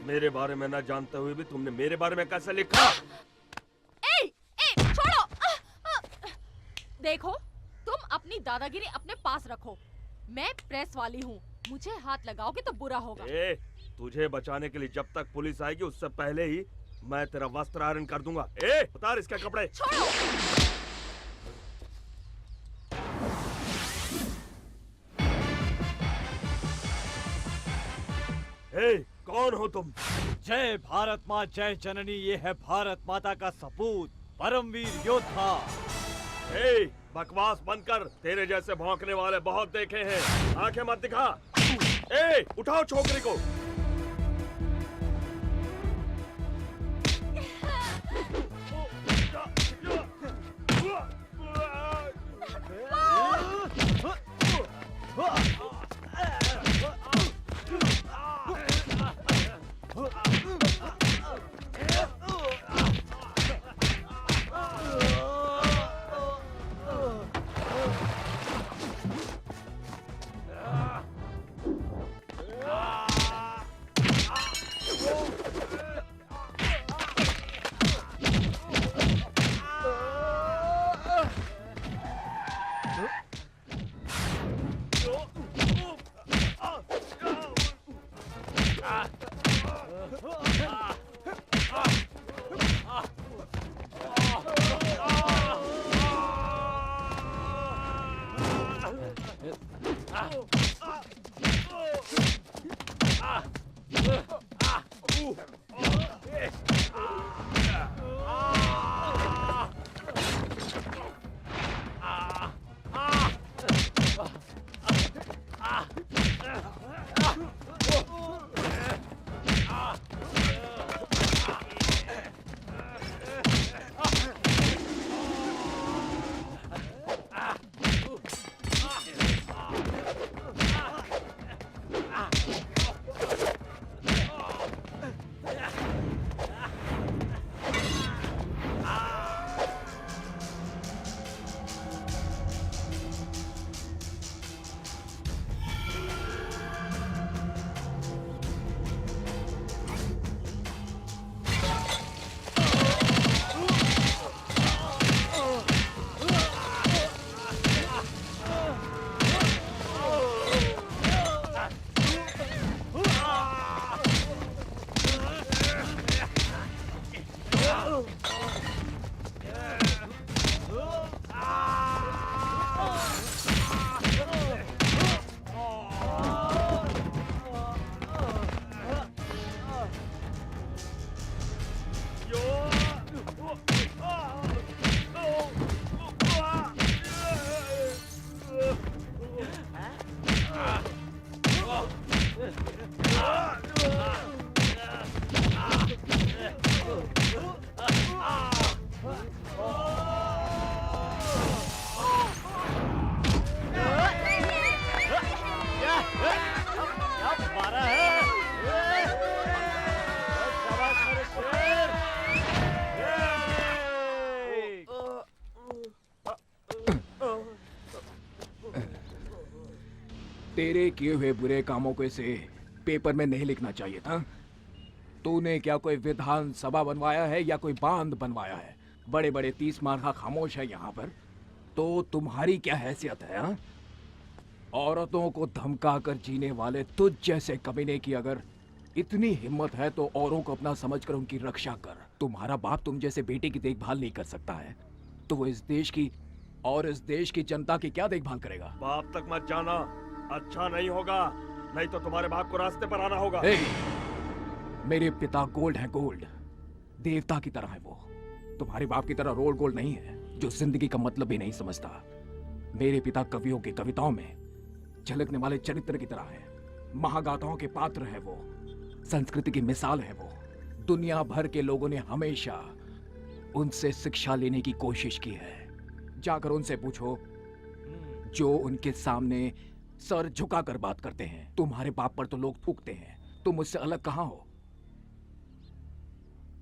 मेरे बारे में न जानते हुए भी तुमने मेरे बारे में कैसे लिखा? छोड़ो। देखो, तुम अपनी दादागिरी अपने पास रखो। मैं प्रेस वाली हूँ, मुझे हाथ लगाओगे तो बुरा होगा। तुझे बचाने के लिए जब तक पुलिस आएगी उससे पहले ही मैं तेरा वस्त्र आयरन कर दूंगा। उतार इसके कपड़े। छोड़ो। कौन हो तुम? जय भारत माँ जय जननी, ये है भारत माता का सपूत, परमवीर योद्धा। बकवास बंद कर, तेरे जैसे भौंकने वाले बहुत देखे हैं, आंखें मत दिखा। उठाओ छोकरी को। तेरे किए हुए बुरे कामों को इसे पेपर में नहीं लिखना चाहिए था। तूने क्या कोई विधान सभा बनवाया है या कोई बांध बनवाया है? बड़े बड़े 30 मार्का खामोश है यहाँ पर, तो तुम्हारी क्या हैसियत है? हा? औरतों को धमका कर जीने वाले तुझ जैसे कमीने की अगर इतनी हिम्मत है तो औरों को अपना समझकर उनकी रक्षा कर। तुम्हारा बाप तुम जैसे बेटे की देखभाल नहीं कर सकता है तो वो इस देश की और इस देश की जनता की क्या देखभाल करेगा? बाप तक मत जाना, अच्छा नहीं होगा, नहीं तो तुम्हारे बाप को रास्ते पर आना होगा। मेरे पिता गोल्ड है, गोल्ड देवता की तरह है वो। तुम्हारे बाप की तरह रोल गोल्ड नहीं है जो जिंदगी का मतलब भी नहीं समझता। मेरे पिता कवियों की कविताओं में झलकने वाले चरित्र की तरह है, महागाथाओं के पात्र है वो, संस्कृति की मिसाल है वो। दुनिया भर के लोगों ने हमेशा उनसे शिक्षा लेने की कोशिश की है। जाकर उनसे पूछो जो उनके सामने सर झुकाकर बात करते हैं। तुम्हारे बाप पर तो लोग थूकते हैं, तुम उससे अलग कहां हो?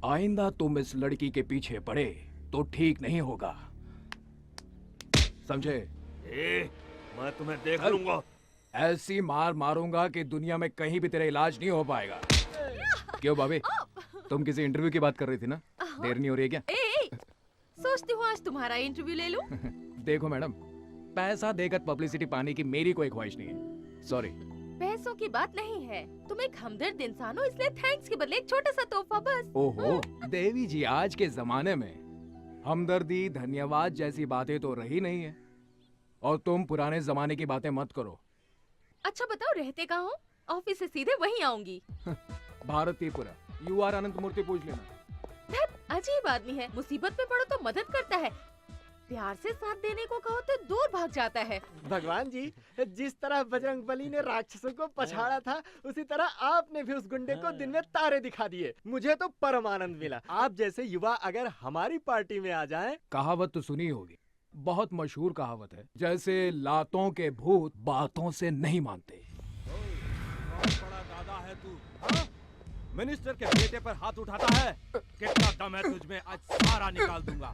आइंदा तुम इस लड़की के पीछे पड़े तो ठीक नहीं होगा, समझे? मैं तुम्हें देख लूंगा। ऐसी मार मारूंगा कि दुनिया में कहीं भी तेरा इलाज नहीं हो पाएगा। क्यों भाभी, तुम किसी इंटरव्यू की बात कर रही थी ना? देर नहीं हो रही है क्या? ए, सोचती हूँ आज तुम्हारा इंटरव्यू ले लूं। देखो मैडम, पैसा देकर पब्लिसिटी पाने की मेरी कोई ख्वाहिश नहीं है। सॉरी। पैसों की बात नहीं है, तुम एक हमदर्द इंसान हो, इसलिए थैंक्स के बदले एक छोटा सा तोहफा बस। ओहो देवी जी, आज के जमाने में हमदर्दी धन्यवाद जैसी बातें तो रही नहीं है, और तुम पुराने जमाने की बातें मत करो। अच्छा बताओ रहते कहाँ हो? ऑफिस से सीधे वहीं आऊंगी। भारतीपुरा, UR अनंत मूर्ति पूछ लेना। अजीब आदमी है, मुसीबत में पड़ो तो मदद करता है, प्यार से साथ देने को कहो तो दूर भाग जाता है। भगवान जी, जिस तरह बजरंगबली ने राक्षसों को पछाड़ा था, उसी तरह आपने भी उस गुंडे को दिन में तारे दिखा दिए। मुझे तो परम आनंद मिला। आप जैसे युवा अगर हमारी पार्टी में आ जाएं। कहावत तो सुनी होगी, बहुत मशहूर कहावत है, जैसे लातों के भूत बातों से नहीं मानते। बड़ा दादा है तू, हाँ? मिनिस्टर के बेटे पर हाथ उठाता है? कितना दम है तुझमें, आज सारा निकाल दूंगा।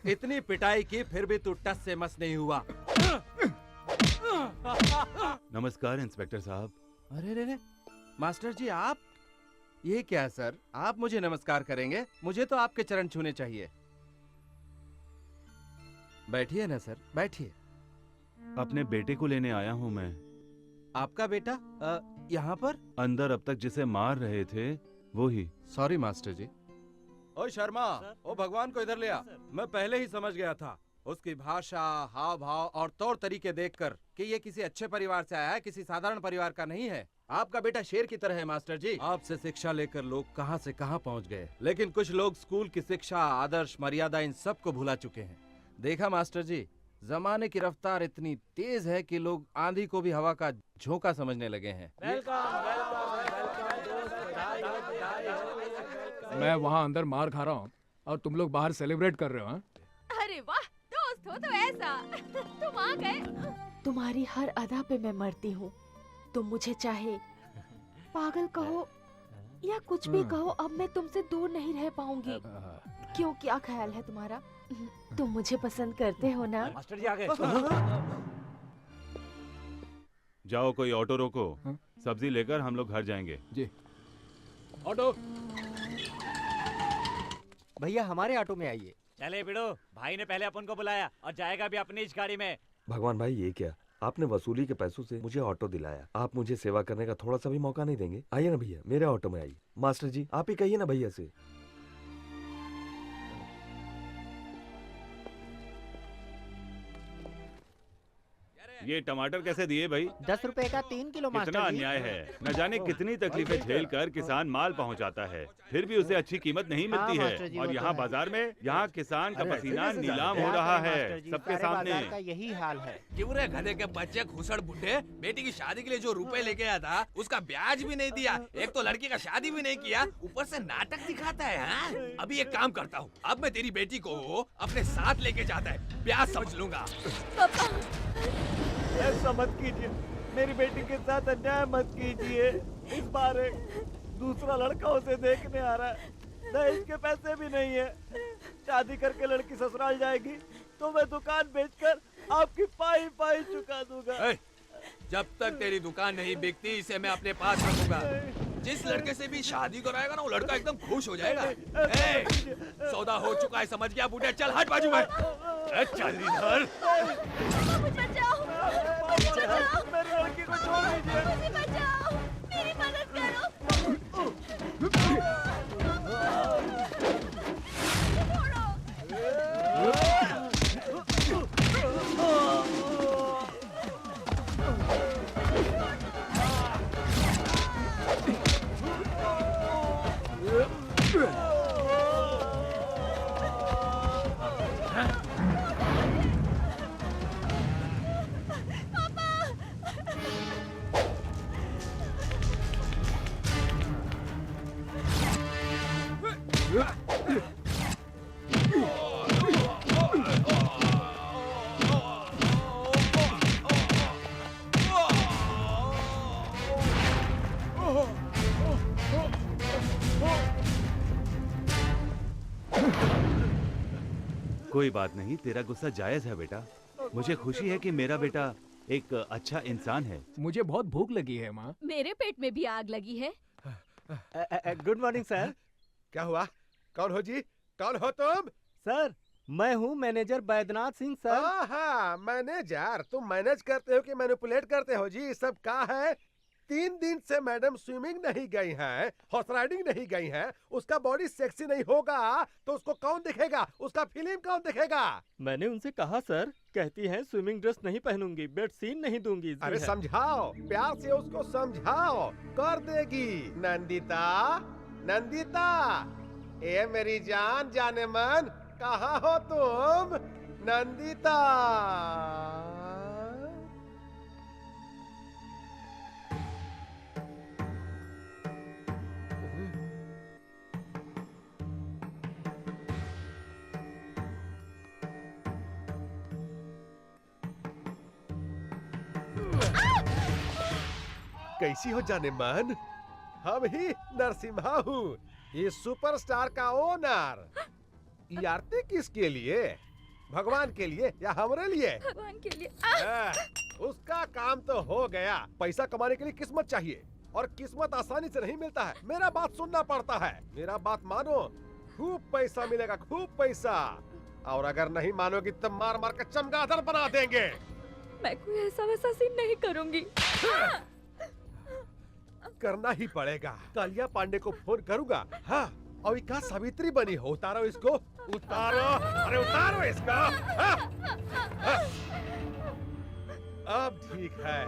इतनी पिटाई की फिर भी तू टस से मस नहीं हुआ। नमस्कार इंस्पेक्टर साहब। अरे रे रे, मास्टर जी आप? ये क्या सर, आप मुझे नमस्कार करेंगे? मुझे तो आपके चरण छूने चाहिए। बैठिए ना सर, बैठिए। अपने बेटे को लेने आया हूँ मैं। आपका बेटा यहाँ पर? अंदर अब तक जिसे मार रहे थे वो ही। सॉरी मास्टर जी। ओ शर्मा, ओ भगवान को इधर ले आ। मैं पहले ही समझ गया था, उसकी भाषा, हाव भाव और तौर तरीके देखकर कि ये किसी अच्छे परिवार से आया है, किसी साधारण परिवार का नहीं है। आपका बेटा शेर की तरह है मास्टर जी। आपसे शिक्षा लेकर लोग कहां से कहां पहुंच गए, लेकिन कुछ लोग स्कूल की शिक्षा, आदर्श, मर्यादा इन सब को भुला चुके हैं। देखा मास्टर जी, जमाने की रफ्तार इतनी तेज है कि लोग आंधी को भी हवा का झोंका समझने लगे हैं। मैं वहाँ अंदर मार खा रहा हूँ और तुम लोग बाहर सेलिब्रेट कर रहे हो। अरे वाह, दोस्त हो तो ऐसा। तुम आ गए। तुम्हारी हर अदा पे मैं मरती हूँ। तुम मुझे चाहे पागल कहो या कुछ भी कहो, अब मैं तुमसे दूर नहीं रह पाऊंगी। क्यों, क्या ख्याल है तुम्हारा? तुम मुझे पसंद करते हो ना? मास्टर जी आ गए। जाओ कोई ऑटो रोको, सब्जी लेकर हम लोग घर जाएंगे। जी। ऑटो। भैया हमारे ऑटो में आइए। चले बिड़ो, भाई ने पहले अपन को बुलाया और जाएगा भी अपनी इस गाड़ी में। भगवान भाई, ये क्या? आपने वसूली के पैसों से मुझे ऑटो दिलाया, आप मुझे सेवा करने का थोड़ा सा भी मौका नहीं देंगे? आइए ना भैया, मेरे ऑटो में आइए। मास्टर जी आप ही कहिए ना भैया से। ये टमाटर कैसे दिए भाई? 10 रुपए का 3 किलो कितना मास्टर जी। अन्याय है। न जाने कितनी तकलीफें झेल कर किसान माल पहुंचाता है, फिर भी उसे अच्छी कीमत नहीं मिलती मास्टर जी, है। वो और तो यहाँ है। बाजार में यहाँ किसान का पसीना कैसे नीलाम जानते हो हैं? रहा मास्टर है जी, सबके सारे बाजार सामने। का यही हाल है। क्यों रे गधे के बच्चे घुसड़ बुड्ढे, बेटी की शादी के लिए जो रुपए लेके आया था उसका ब्याज भी नहीं दिया, एक तो लड़की का शादी भी नहीं किया, ऊपर से नाटक दिखाता है। हाँ? अभी एक काम करता हूँ, अब मैं तेरी बेटी को अपने साथ लेके जाता है, ब्याज समझ लूंगा। ऐसा मत कीजिए, मेरी बेटी के साथ अन्याय मत कीजिए। इस बार एक दूसरा लड़का उसे देखने आ रहा है, दहेज के पैसे भी नहीं है। शादी करके लड़की ससुराल जाएगी तो मैं दुकान बेचकर आपकी पाई पाई चुका दूंगा। जब तक तेरी दुकान नहीं बिकती इसे मैं अपने पास रखूंगा। जिस लड़के से भी शादी कराएगा ना वो लड़का एकदम खुश हो जाएगा। सौदा हो चुका है, समझ गया बूढ़े, चल हट बाजू में। चल इधर। मुझे बचाओ, मुझे बचाओ, मेरी लड़की को छोड़ दीजिए। मुझे बचाओ, मेरी मदद करो। कोई बात नहीं, तेरा गुस्सा जायज है बेटा। मुझे खुशी है कि मेरा बेटा एक अच्छा इंसान है। मुझे बहुत भूख लगी है माँ। मेरे पेट में भी आग लगी है। Good morning sir. क्या हुआ? कौन हो जी? कौन हो तुम? सर मैं हूँ मैनेजर बैद्यनाथ सिंह सर। हाँ, मैनेजर। तुम मैनेज करते हो कि मैनिपुलेट करते हो जी? सब क्या है? 3 दिन से मैडम स्विमिंग नहीं गई हैं, हॉर्स राइडिंग नहीं गई हैं, उसका बॉडी सेक्सी नहीं होगा तो उसको कौन दिखेगा? उसका फिल्म कौन दिखेगा? मैंने उनसे कहा सर, कहती हैं स्विमिंग ड्रेस नहीं पहनूंगी, बेड सीन नहीं दूंगी। अरे समझाओ, प्यार से उसको समझाओ, कर देगी। नंदिता, नंदिता, ए मेरी जान जाने मन, कहाँ हो तुम? नंदिता। कैसी हो जाने मन? हम ही नरसिम्हा हूँ, ये सुपरस्टार का ओनर। ये आरती किसके लिए? भगवान के लिए या हमारे लिए? भगवान के लिए। उसका काम तो हो गया। पैसा कमाने के लिए किस्मत चाहिए, और किस्मत आसानी से नहीं मिलता है। मेरा बात सुनना पड़ता है। मेरा बात मानो, खूब पैसा मिलेगा, खूब पैसा। और अगर नहीं मानोगी तो मार मार के चमगादड़ बना देंगे। मैं कोई ऐसा वैसा सीन नहीं करूंगी। करना ही पड़ेगा। कालिया पांडे को फोन करूंगा। हाँ, और क्या सावित्री बनी हो? उतारो इसको, उतारो। अरे उतारो इसको। हाँ? हाँ? अब ठीक है।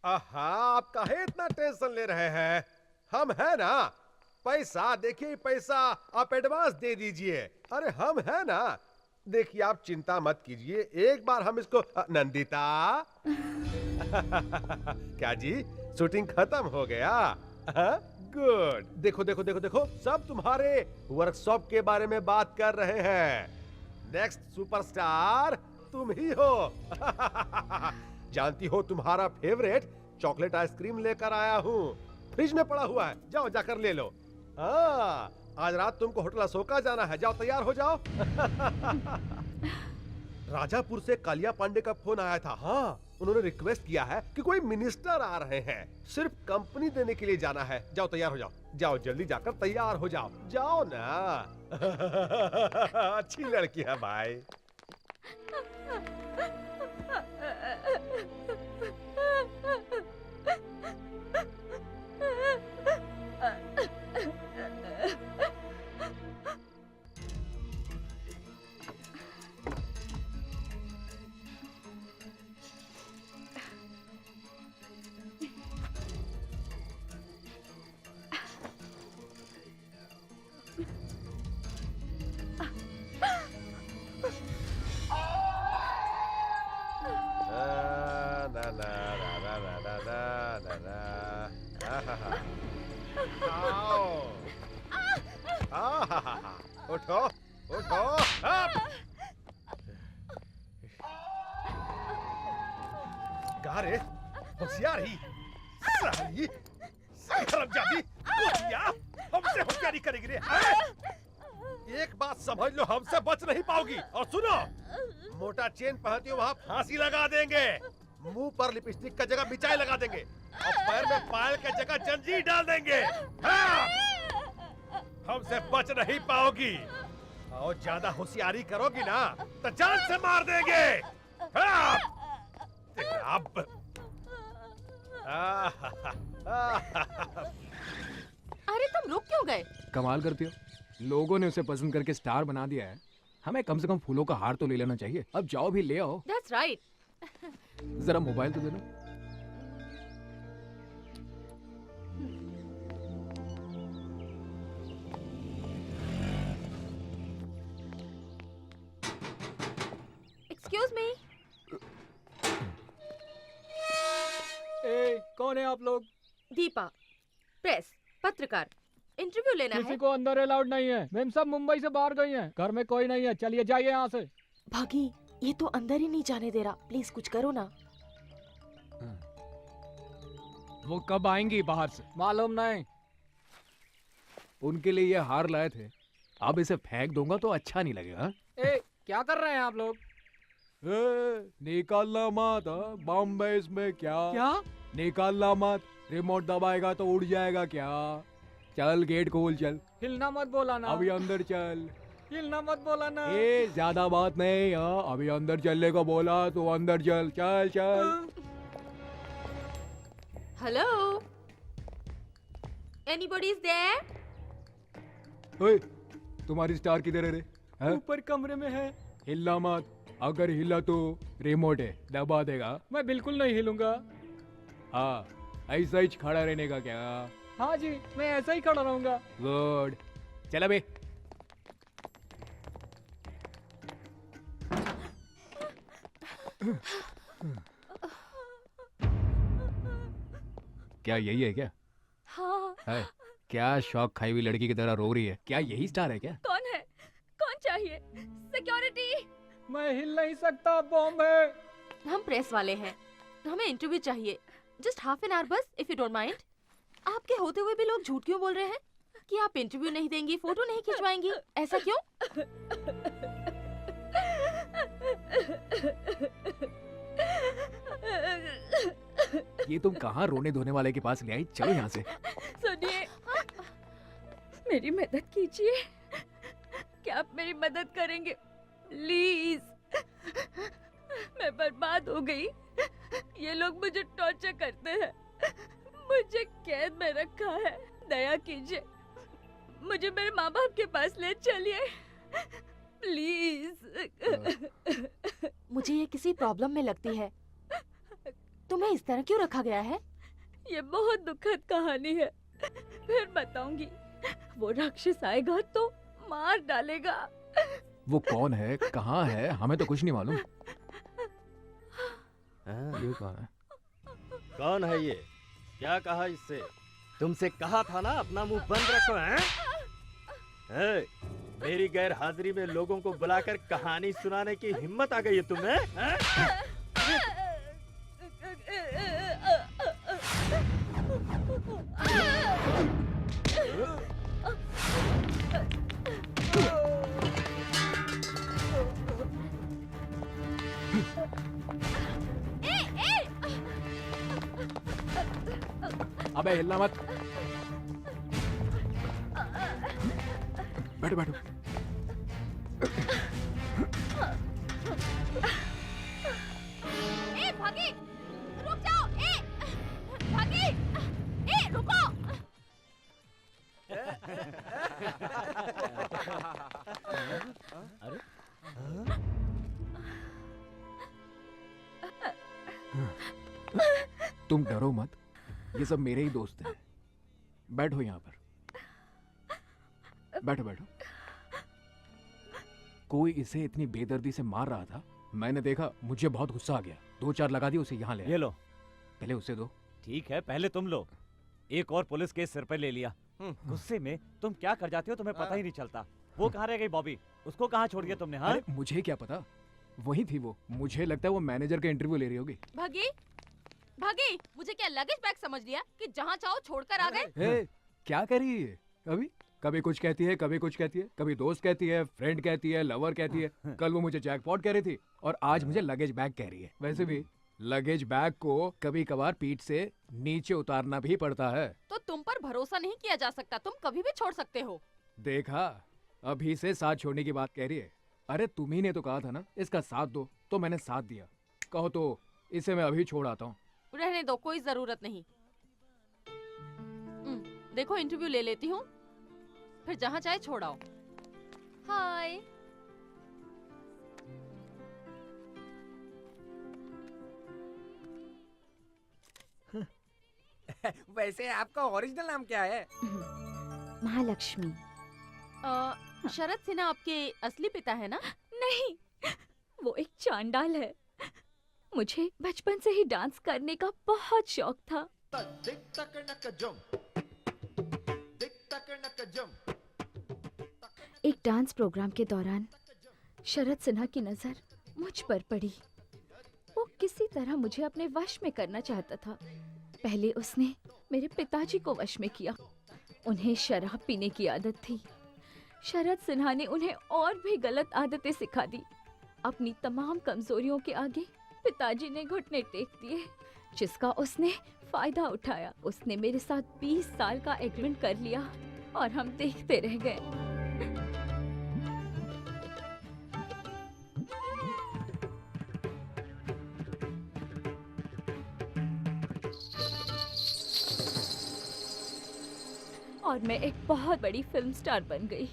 आहा, आप काहे इतना टेंशन ले रहे हैं? हम है ना। पैसा देखिए, पैसा आप एडवांस दे दीजिए। अरे हम है ना। देखिए आप चिंता मत कीजिए, एक बार हम इसको नंदिता। क्या जी, शूटिंग खत्म हो गया? गुड। देखो देखो देखो देखो, सब तुम्हारे वर्कशॉप के बारे में बात कर रहे हैं। नेक्स्ट सुपरस्टार तुम ही हो। जानती हो, तुम्हारा फेवरेट चॉकलेट आइसक्रीम लेकर आया हूँ। फ्रिज में पड़ा हुआ है, जाओ जाकर ले लो। हाँ, आज रात तुमको होटल अशोका जाना है, जाओ तैयार हो जाओ। राजापुर से कालिया पांडे का फोन आया था। हाँ, उन्होंने रिक्वेस्ट किया है कि कोई मिनिस्टर आ रहे हैं, सिर्फ कंपनी देने के लिए जाना है। जाओ तैयार हो जाओ, जाओ जल्दी जाकर तैयार हो जाओ, जाओ ना। अच्छी लड़की है भाई। उठो उठो। गारे होशियार ही साली हरामजादी, हमसे होशियारी करेगी रे। एक बात समझ लो, हमसे बच नहीं पाओगी। और सुनो, मोटा चेन पहनती हो वहाँ फांसी लगा देंगे, मुंह पर लिपस्टिक का जगह मिचाई लगा देंगे, और पैर में पायल की जगह जंजीर डाल देंगे। हाँ! हमसे बच नहीं पाओगी, और ज्यादा होशियारी करोगी ना तो जान से मार देंगे। हाँ! अब अरे तुम रुक क्यों गए? कमाल करती हो, लोगों ने उसे पसंद करके स्टार बना दिया है, हमें कम से कम फूलों का हार तो ले लेना चाहिए। अब जाओ भी ले आओ। That's right. जरा मोबाइल तो दे दो। Excuse me. कौन है आप लोग? दीपा, प्रेस, पत्रकार, इंटरव्यू लेना है। किसी को अंदर अलाउड नहीं है। मैम सब मुंबई से बाहर गई हैं, घर में कोई नहीं है। चलिए जाइए यहाँ से। भागी, ये तो अंदर ही नहीं जाने दे रहा। प्लीज कुछ करो ना। वो कब आएंगी बाहर से? मालूम नहीं। उनके लिए ये हार लाए थे, अब इसे फेंक दूंगा तो अच्छा नहीं लगेगा। ए, क्या कर रहे हैं आप लोग? निकालना मत, बॉम्बे इसमें क्या? क्या? निकालना मत, रिमोट दबाएगा तो उड़ जाएगा क्या? चल गेट खोल, चल। हिलना मत बोला ना। अभी अंदर चल। हिलना मत बोला ना। ए ज्यादा बात नहीं, हाँ अभी अंदर चलने को बोला तो अंदर चल, चल चल। Hello, anybody is there? ओए, तुम्हारी स्टार किधर है रे? हैं? ऊपर कमरे में है। हिलना मत, अगर हिला तो रिमोट है, दबा देगा। मैं बिल्कुल नहीं हिलूंगा। हाँ, ऐसा ही खड़ा रहने का क्या? हाँ जी, मैं ऐसा ही खड़ा रहूंगा। गुड, चल बे। क्या यही है क्या? हाँ। है? क्या शौक खाई हुई लड़की की तरह रो रही है? क्या यही स्टार है क्या? कौन है? कौन चाहिए? सिक्योरिटी। मैं हिल नहीं सकता, बॉम्ब है। हम प्रेस वाले हैं, हमें इंटरव्यू चाहिए। जस्ट हाफ एन आवर बस, इफ यू डोंट माइंड। आपके होते हुए भी लोग झूठ क्यों बोल रहे हैं कि आप इंटरव्यू नहीं देंगी, फोटो नहीं खिंचवाएंगी? ऐसा क्यों? ये तुम कहाँ रोने धोने वाले के पास ले आई? चलो यहाँ से। सुनिए, मेरी मदद कीजिए। क्या आप मेरी मदद करेंगे प्लीज? मैं बर्बाद हो गई। ये लोग मुझे टॉर्चर करते हैं, मुझे कैद में रखा है। दया कीजिए, मुझे मेरे माँ बाप के पास ले चलिए प्लीज। मुझे ये किसी प्रॉब्लम में लगती है। तुम्हें इस तरह क्यों रखा गया है? ये बहुत दुखद कहानी है, फिर बताऊंगी। वो राक्षस आएगा तो मार डालेगा। वो कौन है, कहाँ है? हमें तो कुछ नहीं मालूम। ये कौन है? कौन है ये? क्या कहा इससे? तुमसे कहा था ना अपना मुंह बंद रखो। हैं? मेरी गैर हाजिरी में लोगों को बुलाकर कहानी सुनाने की हिम्मत आ गई है तुम्हें? अबे हिलना मत। बैठो बैठो। ए भागी, रुक जाओ। ए भागी, ए रुको। अरे तुम डरो मत, ये सब मेरे ही दोस्त हैं। बैठो यहाँ पर, बैठो बैठो। कोई इसे इतनी बेदर्दी से मार रहा था, मैंने देखा, मुझे बहुत गुस्सा आ गया। 2-4 लगा दी, उसे यहाँ ले आया। ये लो। पहले उसे दो। ठीक है, पहले तुम लो। एक और पुलिस केस सिर पे ले लिया। गुस्से में तुम क्या कर जाते हो तुम्हें पता ही नहीं चलता। वो कहाँ रह गई बॉबी? उसको कहाँ छोड़ दिया तुमने? हाँ, अरे मुझे क्या पता, वही थी वो। मुझे लगता है वो मैनेजर का इंटरव्यू ले रही होगी। भागी, भागी। मुझे क्या लगेज बैग समझ लिया कि जहाँ चाहो छोड़कर आ गए? क्या कर रही है अभी? कभी कुछ कहती है, कभी कुछ कहती है, कभी दोस्त कहती है, फ्रेंड कहती है, लवर कहती है। कल वो मुझे जैकपॉट कह रही थी और आज मुझे लगेज बैग कह रही है। वैसे भी लगेज बैग को कभी कभार पीठ से नीचे उतारना भी पड़ता है। तो तुम पर भरोसा नहीं किया जा सकता, तुम कभी भी छोड़ सकते हो। देखा, अभी से साथ छोड़ने की बात कह रही है। अरे तुम्ही ने तो कहा था ना इसका साथ दो, तो मैंने साथ दिया। कहो तो इसे मैं अभी छोड़ आता हूँ। रहने दो, कोई जरूरत नहीं। देखो इंटरव्यू ले लेती हूँ, फिर जहाँ चाहे छोड़ आओ। हाय। वैसे आपका ओरिजिनल नाम क्या है? महालक्ष्मी। शरद सिन्हा आपके असली पिता है ना? नहीं, वो एक चांडाल है। मुझे बचपन से ही डांस करने का बहुत शौक था। एक डांस प्रोग्राम के दौरान शरद सिन्हा की नजर मुझ पर पड़ी। वो किसी तरह मुझे अपने वश में करना चाहता था। पहले उसने मेरे पिताजी को वश में किया। उन्हें शराब पीने की आदत थी। शरद सिन्हा ने उन्हें और भी गलत आदतें सिखा दी। अपनी तमाम कमजोरियों के आगे पिताजी ने घुटने टेक दिए, जिसका उसने फायदा उठाया। उसने मेरे साथ 20 साल का एग्रीमेंट कर लिया और हम देखते रह गए। और मैं एक बहुत बड़ी फिल्म स्टार बन गई।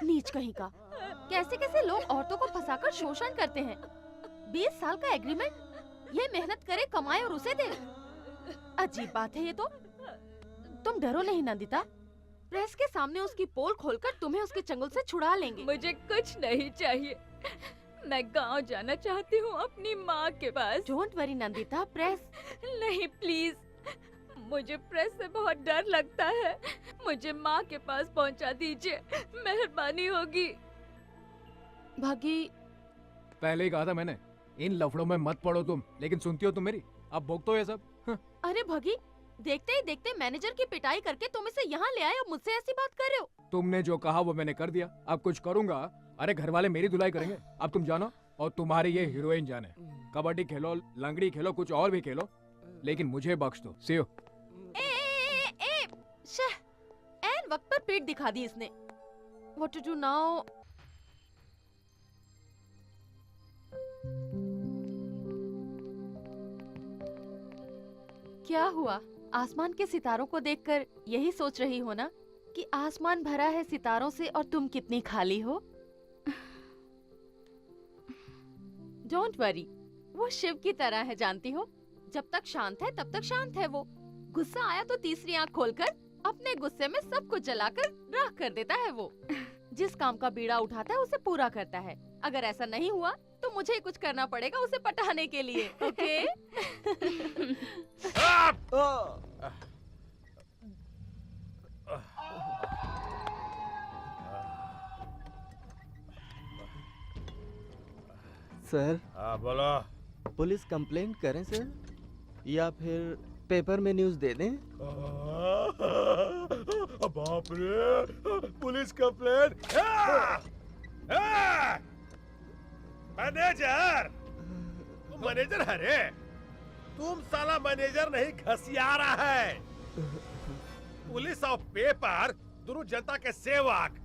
नीच कहीं का, कैसे कैसे लोग औरतों को फंसाकर शोषण करते हैं। 20 साल का एग्रीमेंट, ये मेहनत करे, कमाए और उसे दे। अजीब बात है ये तो। तुम डरो नहीं नंदिता, प्रेस के सामने उसकी पोल खोलकर तुम्हें उसके चंगुल से छुड़ा लेंगे। मुझे कुछ नहीं चाहिए, मैं गांव जाना चाहती हूँ अपनी माँ के पास। डोंट वरी नंदिता, प्रेस नहीं प्लीज, मुझे प्रेस से बहुत डर लगता है। मुझे माँ के पास पहुँचा दीजिए, मेहरबानी होगी। भागी, पहले ही कहा था मैंने, इन लफड़ों में मत पड़ो तुम, लेकिन सुनती हो तुम मेरी? अब भोगते हो ये सब। अरे भागी, देखते ही देखते मैनेजर की पिटाई करके तुम इसे यहाँ ले आए और मुझसे ऐसी बात कर रहे हो। तुमने जो कहा वो मैंने कर दिया, अब कुछ करूंगा। अरे घर वाले मेरी धुलाई करेंगे। अब तुम जानो और तुम्हारी ये हीरोइन जाने। कबड्डी खेलो, लंगड़ी खेलो, कुछ और भी खेलो, लेकिन मुझे बख्श दो। सी यू। एन वक्त पर पेट दिखा दी इसने। What to do now? क्या हुआ? आसमान के सितारों को देखकर यही सोच रही हो ना कि आसमान भरा है सितारों से और तुम कितनी खाली हो? डोंट वरी, वो शिव की तरह है, जानती हो। जब तक शांत है तब तक शांत है वो। गुस्सा आया तो तीसरी आंख खोलकर अपने गुस्से में सब कुछ जलाकर राख कर देता है वो। जिस काम का बीड़ा उठाता है उसे पूरा करता है। अगर ऐसा नहीं हुआ तो मुझे ही कुछ करना पड़ेगा उसे पटाने के लिए। ओके? सर, हाँ बोलो। पुलिस कंप्लेंट करें सर, या फिर पेपर में न्यूज़ दे दें? बाप रे, पुलिस कंप्लेंट। मैनेजर, मैनेजर है रे। तुम साला मैनेजर नहीं, घसियारा है। पुलिस और पेपर दोनों जनता के सेवक।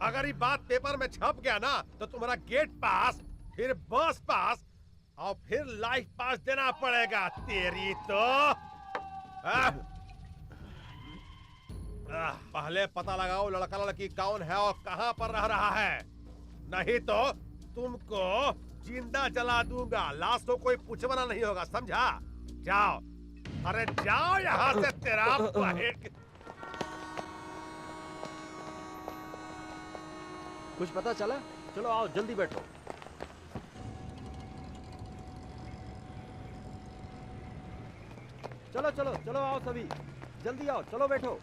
अगर ये बात पेपर में छप गया ना तो तुम्हारा गेट पास, फिर बस पास और फिर लाइफ पास देना पड़ेगा। तेरी तो पहले पता लगाओ लड़का लड़की कौन है और कहां पर रह रहा है, नहीं तो तुमको जिंदा जला दूंगा। लाश को कोई पूछवाना नहीं होगा, समझा? जाओ, अरे जाओ यहाँ से। तेरा कुछ पता चला? चलो आओ, जल्दी बैठो। चलो चलो चलो, आओ सभी, जल्दी आओ, चलो बैठो।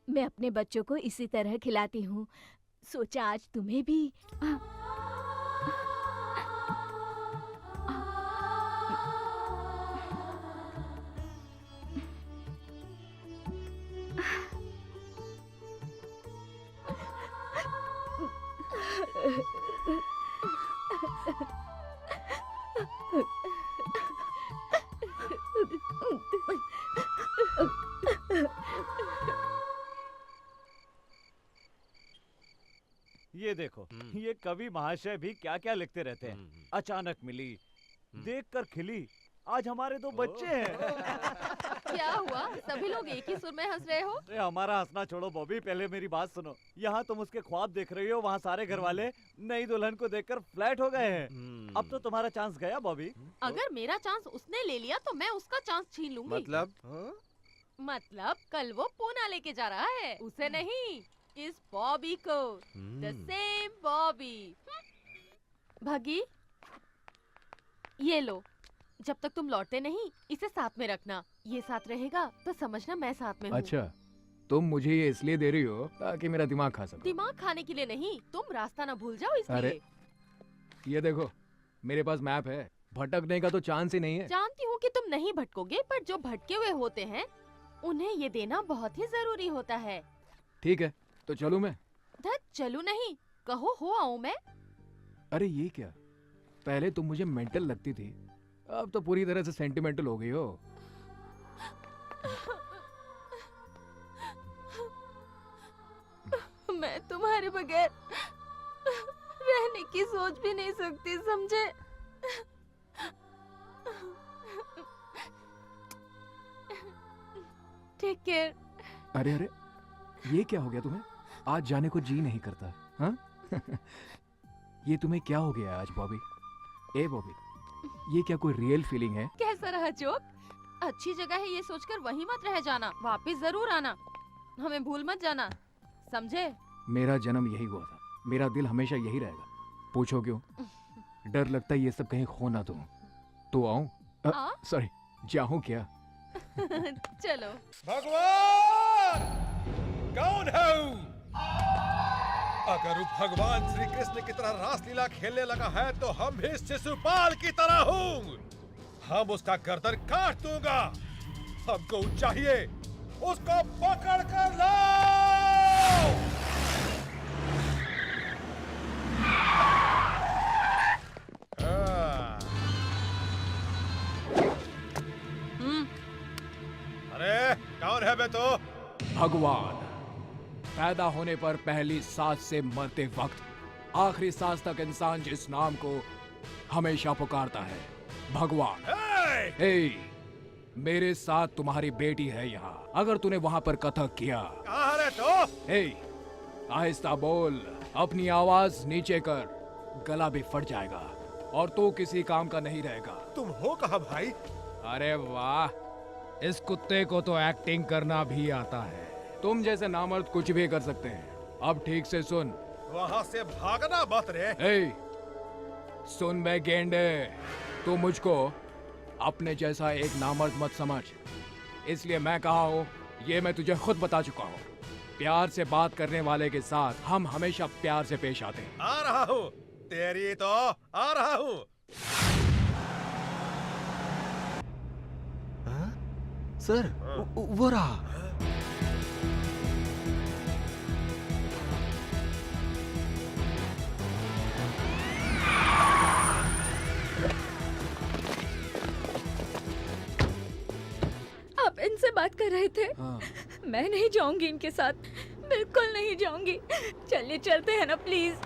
मैं अपने बच्चों को इसी तरह खिलाती हूँ, सोचा आज तुम्हें भी। ये देखो, ये कवि महाशय भी क्या क्या लिखते रहते हैं। अचानक मिली, देखकर खिली, आज हमारे 2 बच्चे हैं। क्या हुआ? सभी लोग एक ही सुर में हंस रहे हो? अरे हमारा हंसना छोड़ो बॉबी, पहले मेरी बात सुनो। यहाँ तुम उसके ख्वाब देख रही हो, वहाँ सारे घर वाले नई दुल्हन को देखकर फ्लैट हो गए हैं। अब तो तुम्हारा चांस गया बॉबी। अगर मेरा चांस उसने ले लिया तो मैं उसका चांस छीन लूंगी। मतलब कल वो पूना लेके जा रहा है, उसे नहीं, इस बॉबी को। The same Bobby. भागी, ये लो, जब तक तुम लौटते नहीं इसे साथ में रखना। ये साथ रहेगा तो समझना मैं साथ में हूँ। अच्छा, तुम मुझे ये इसलिए दे रही हो ताकि मेरा दिमाग खा सको। दिमाग खाने के लिए नहीं, तुम रास्ता ना भूल जाओ इसलिए। अरे ये देखो, मेरे पास मैप है, भटकने का तो चांस ही नहीं है। जानती हूँ कि तुम नहीं भटकोगे, पर जो भटके हुए होते हैं उन्हें ये देना बहुत ही जरूरी होता है। ठीक है, तो चलूं मैं? धत चलू नहीं, कहो हो आऊं मैं। अरे ये क्या, पहले तुम मुझे मेंटल लगती थी, अब तो पूरी तरह से सेंटिमेंटल हो गई हो। मैं तुम्हारे बगैर रहने की सोच भी नहीं सकती, समझे? Take care. अरे अरे, ये क्या हो गया तुम्हें? आज जाने को जी नहीं करता, हाँ? ये तुम्हें क्या हो गया आज बॉबी? ए बॉबी, ये क्या कोई रियल फीलिंग है? कैसा रहा जोक? अच्छी जगह है ये सोचकर वहीं मत रह जाना, वापस जरूर आना, हमें भूल मत जाना, समझे? मेरा जन्म यही हुआ था, मेरा दिल हमेशा यही रहेगा। पूछो क्यों? डर लगता है ये सब कहीं खो ना दूं। तो आऊं? सॉरी, जाऊं क्या? चलो। भगवान कौन है? अगर वो भगवान श्री कृष्ण की तरह रासलीला खेलने लगा है तो हम भी शिशुपाल की तरह हूँ। हम उसका गर्दन काट दूंगा। हमको चाहिए, उसको पकड़ कर लाओ। अरे कौन है बे तो? भगवान। पैदा होने पर पहली सांस से मरते वक्त आखिरी सांस तक इंसान जिस नाम को हमेशा पुकारता है, भगवान। हे, मेरे साथ तुम्हारी बेटी है यहाँ। अगर तूने वहाँ पर कथक किया, कहाँ है तो? हे, आहिस्ता बोल, अपनी आवाज नीचे कर, गला भी फट जाएगा और तू किसी काम का नहीं रहेगा। तुम हो कहाँ भाई? अरे वाह, इस कुत्ते को तो एक्टिंग करना भी आता है। तुम जैसे नामर्द कुछ भी कर सकते हैं। अब ठीक से सुन। वहाँ से भागना मत रे। ए, सुन बे गेंडे, तू मुझको अपने जैसा एक नामर्द मत समझ। इसलिए मैं कहा हूँ, ये मैं तुझे खुद बता चुका हूँ। प्यार से बात करने वाले के साथ हम हमेशा प्यार से पेश आते हैं। आ रहा हूँ, तेरी तो आ रहा हूँ। सर, वो रहा। आप इनसे बात कर रहे थे? हाँ। मैं नहीं जाऊंगी इनके साथ, बिल्कुल नहीं जाऊंगी। चलिए चलते हैं ना प्लीज।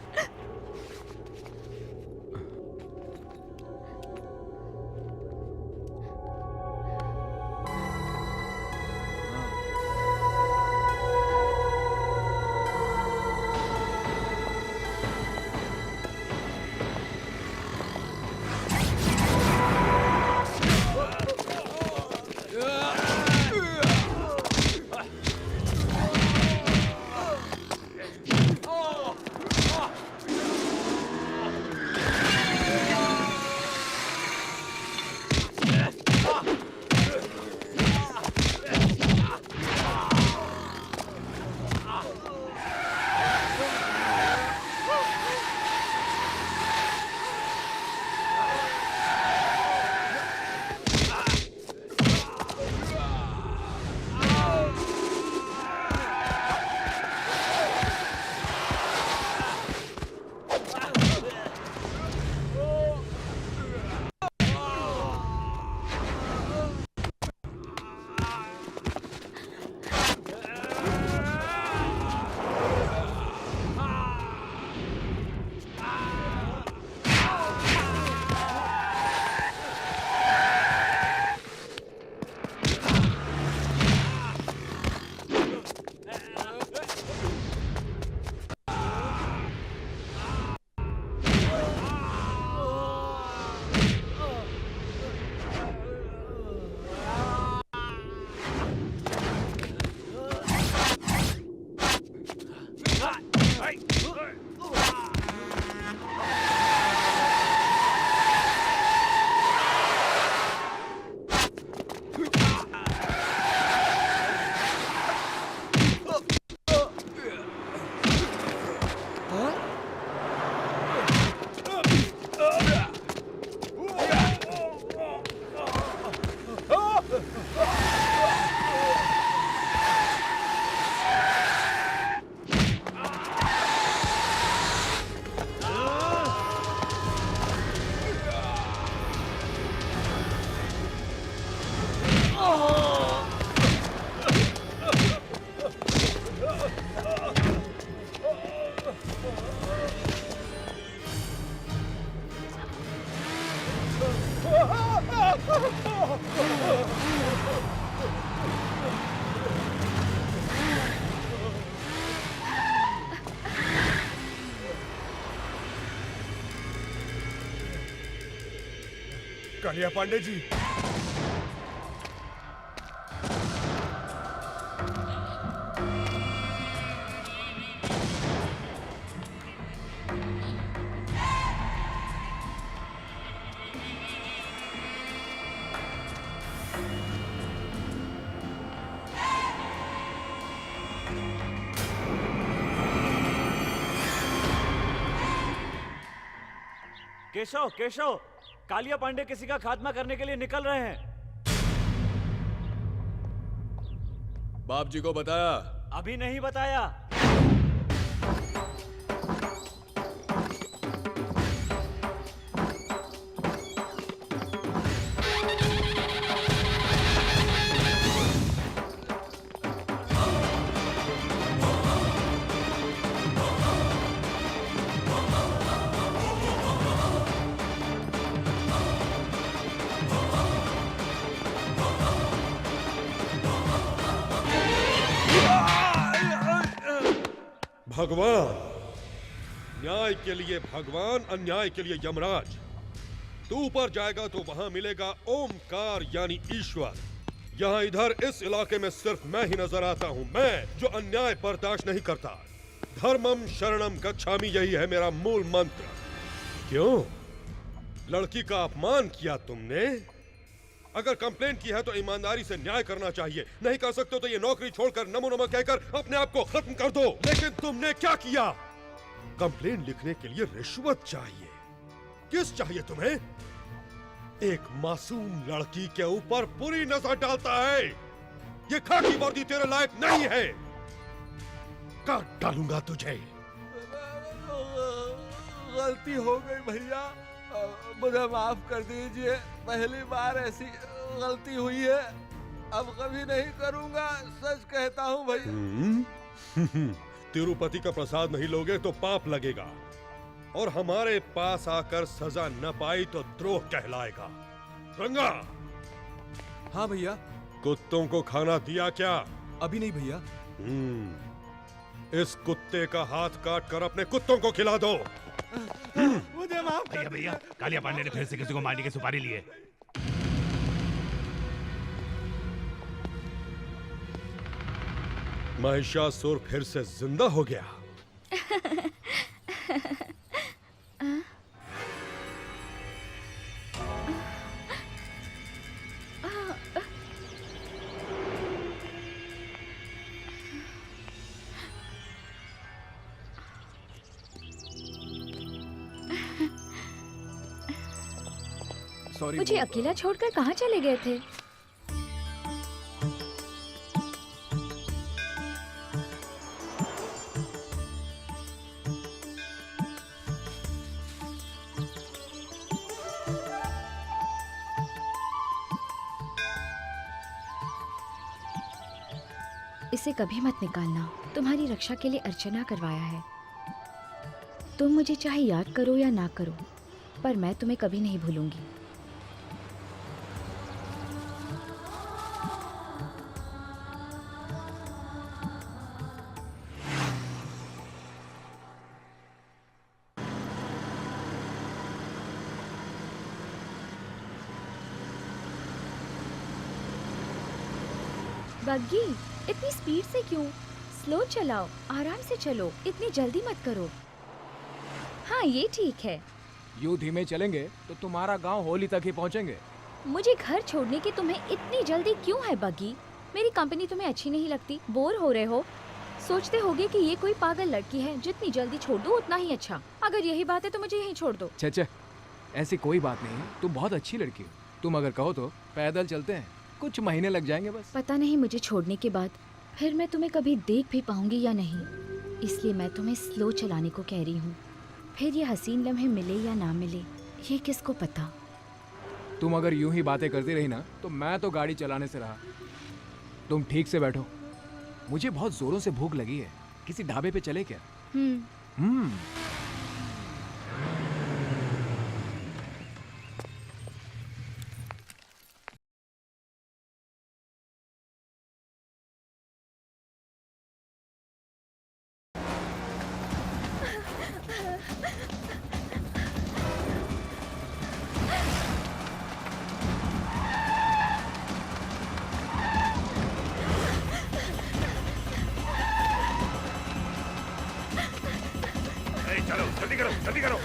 कालिया पांडे जी, केशव केशव, कालिया पांडे किसी का खात्मा करने के लिए निकल रहे हैं। बाप जी को बताया? अभी नहीं बताया। भगवान, न्याय के लिए भगवान, अन्याय के लिए यमराज। तू ऊपर जाएगा तो वहां मिलेगा ओमकार यानी ईश्वर। यहाँ इधर इस इलाके में सिर्फ मैं ही नजर आता हूँ, मैं जो अन्याय बर्दाश्त नहीं करता। धर्मम शरणम गच्छामि, यही है मेरा मूल मंत्र। क्यों? लड़की का अपमान किया तुमने? अगर कंप्लेन की है तो ईमानदारी से न्याय करना चाहिए। नहीं कर सकते तो ये नौकरी छोड़कर नमो नमः कहकर अपने आप को खत्म कर दो। लेकिन तुमने क्या किया? कंप्लेन लिखने के लिए रिश्वत चाहिए। किस चाहिए तुम्हें? एक मासूम लड़की के ऊपर बुरी नजर डालता है। ये खाकी वर्दी तेरे लायक नहीं है। काट डालूंगा तुझे। गलती हो गई भैया, मुझे माफ कर दीजिए। पहली बार ऐसी गलती हुई है, अब कभी नहीं करूंगा, सच कहता हूँ भैया। तिरुपति का प्रसाद नहीं लोगे तो पाप लगेगा, और हमारे पास आकर सजा न पाई तो द्रोह कहलाएगा। रंगा। हाँ भैया। कुत्तों को खाना दिया क्या? अभी नहीं भैया। इस कुत्ते का हाथ काट कर अपने कुत्तों को खिला दो। मुझे माफ कर भैया, कालिया पांडे ने फिर से किसी को मारने की सुपारी ली है। महिषासुर फिर से जिंदा हो गया। मुझे अकेला छोड़कर कहाँ चले गए थे? इसे कभी मत निकालना। तुम्हारी रक्षा के लिए अर्चना करवाया है। तुम मुझे चाहे याद करो या ना करो, पर मैं तुम्हें कभी नहीं भूलूंगी। बग्गी, इतनी स्पीड से क्यों? स्लो चलाओ, आराम से चलो, इतनी जल्दी मत करो। हाँ, ये ठीक है। यूं धीमे चलेंगे तो तुम्हारा गांव होली तक ही पहुंचेंगे। मुझे घर छोड़ने की तुम्हें इतनी जल्दी क्यों है बग्गी? मेरी कंपनी तुम्हें अच्छी नहीं लगती? बोर हो रहे हो? सोचते होगे कि ये कोई पागल लड़की है, जितनी जल्दी छोड़ दो उतना ही अच्छा। अगर यही बात है तो मुझे यहीं छोड़ दो। छे, ऐसी कोई बात नहीं, तुम बहुत अच्छी लड़की हो। तुम अगर कहो तो पैदल चलते हैं, कुछ महीने लग जाएंगे बस। पता नहीं मुझे छोड़ने के बाद फिर मैं तुम्हें कभी देख भी पाऊंगी या नहीं, इसलिए मैं तुम्हें स्लो चलाने को कह रही हूँ। फिर ये हसीन लम्हे मिले या ना मिले, ये किसको पता। तुम अगर यूं ही बातें करती रही ना तो मैं तो गाड़ी चलाने से रहा। तुम ठीक से बैठो, मुझे बहुत जोरों से भूख लगी है। किसी ढाबे पे चले क्या? चलो जल्दी करो जल्दी करो।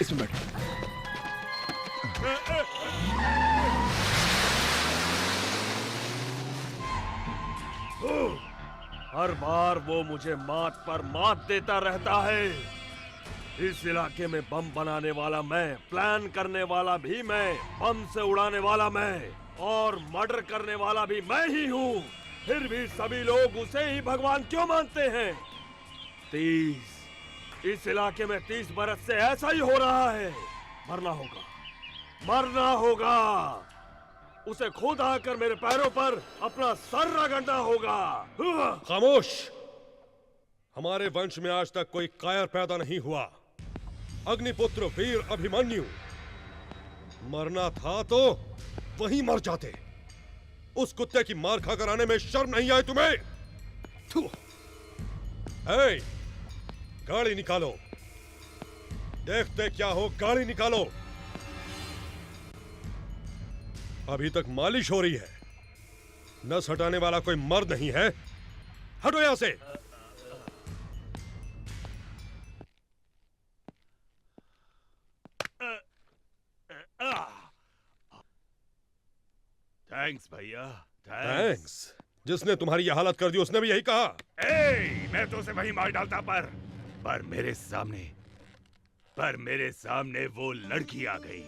इसमें बैठो। हर बार वो मुझे मात पर मात देता रहता है। इस इलाके में बम बनाने वाला मैं, प्लान करने वाला भी मैं, बम से उड़ाने वाला मैं और मर्डर करने वाला भी मैं ही हूँ। फिर भी सभी लोग उसे ही भगवान क्यों मानते हैं? 30 इस इलाके में 30 बरस से ऐसा ही हो रहा है। मरना होगा, मरना होगा। उसे खुद आकर मेरे पैरों पर अपना सर रगड़ना होगा। खामोश! हमारे वंश में आज तक कोई कायर पैदा नहीं हुआ। अग्निपुत्र वीर अभिमन्यु मरना था तो वहीं मर जाते। उस कुत्ते की मार खाकर आने में शर्म नहीं आई तुम्हें? थू। ए, गाड़ी निकालो। देखते क्या हो, गाड़ी निकालो। अभी तक मालिश हो रही है। नस हटाने वाला कोई मर्द नहीं है। हटो यहां से। थैंक्स भैया, थैंक्स। जिसने तुम्हारी यह हालत कर दी उसने भी यही कहा। मैं तो उसे वहीं मार डालता पर मेरे सामने वो लड़की आ गई।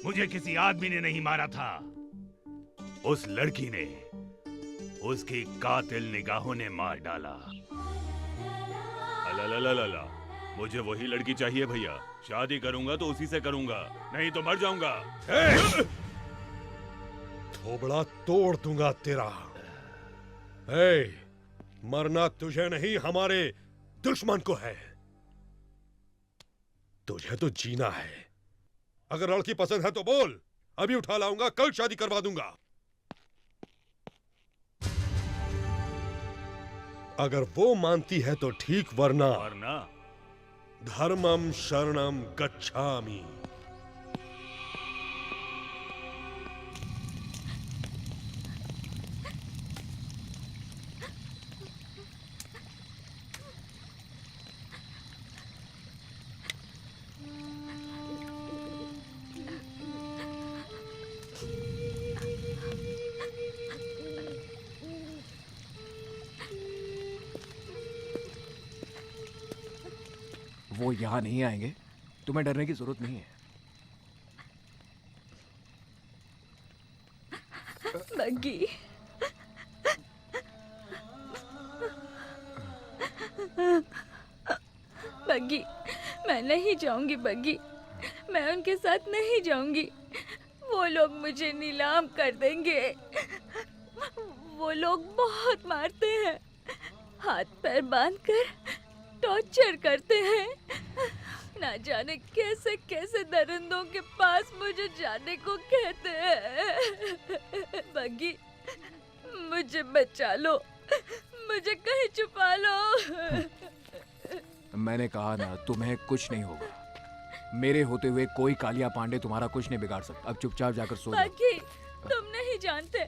मुझे किसी आदमी ने नहीं मारा था, उस लड़की ने, उसकी कातिल निगाहों ने मार डाला। अला, मुझे वही लड़की चाहिए भैया। शादी करूंगा तो उसी से करूंगा, नहीं तो मर जाऊंगा। थोबड़ा तोड़ दूंगा तेरा। मरना तुझे नहीं हमारे दुश्मन को है। तुझे तो जीना है। अगर लड़की पसंद है तो बोल, अभी उठा लाऊंगा, कल शादी करवा दूंगा। अगर वो मानती है तो ठीक, वरना धर्मम शरणम गच्छामि। वो यहाँ नहीं आएंगे, तुम्हें डरने की जरूरत नहीं है। बग्गी, बग्गी, मैं नहीं जाऊंगी बग्गी, मैं उनके साथ नहीं जाऊंगी। वो लोग मुझे नीलाम कर देंगे। वो लोग बहुत मारते हैं, हाथ पैर बांधकर टॉर्चर करते हैं। ना जाने कैसे कैसे दरिंदों के पास मुझे जाने को कहते हैं। बग्गी, मुझे बचा लो, मुझे कहीं छुपा लो। मैंने कहा ना, तुम्हें कुछ नहीं होगा। मेरे होते हुए कोई कालिया पांडे तुम्हारा कुछ नहीं बिगाड़ सकता। अब चुपचाप जाकर सो जाओ। बग्गी, तुम नहीं जानते,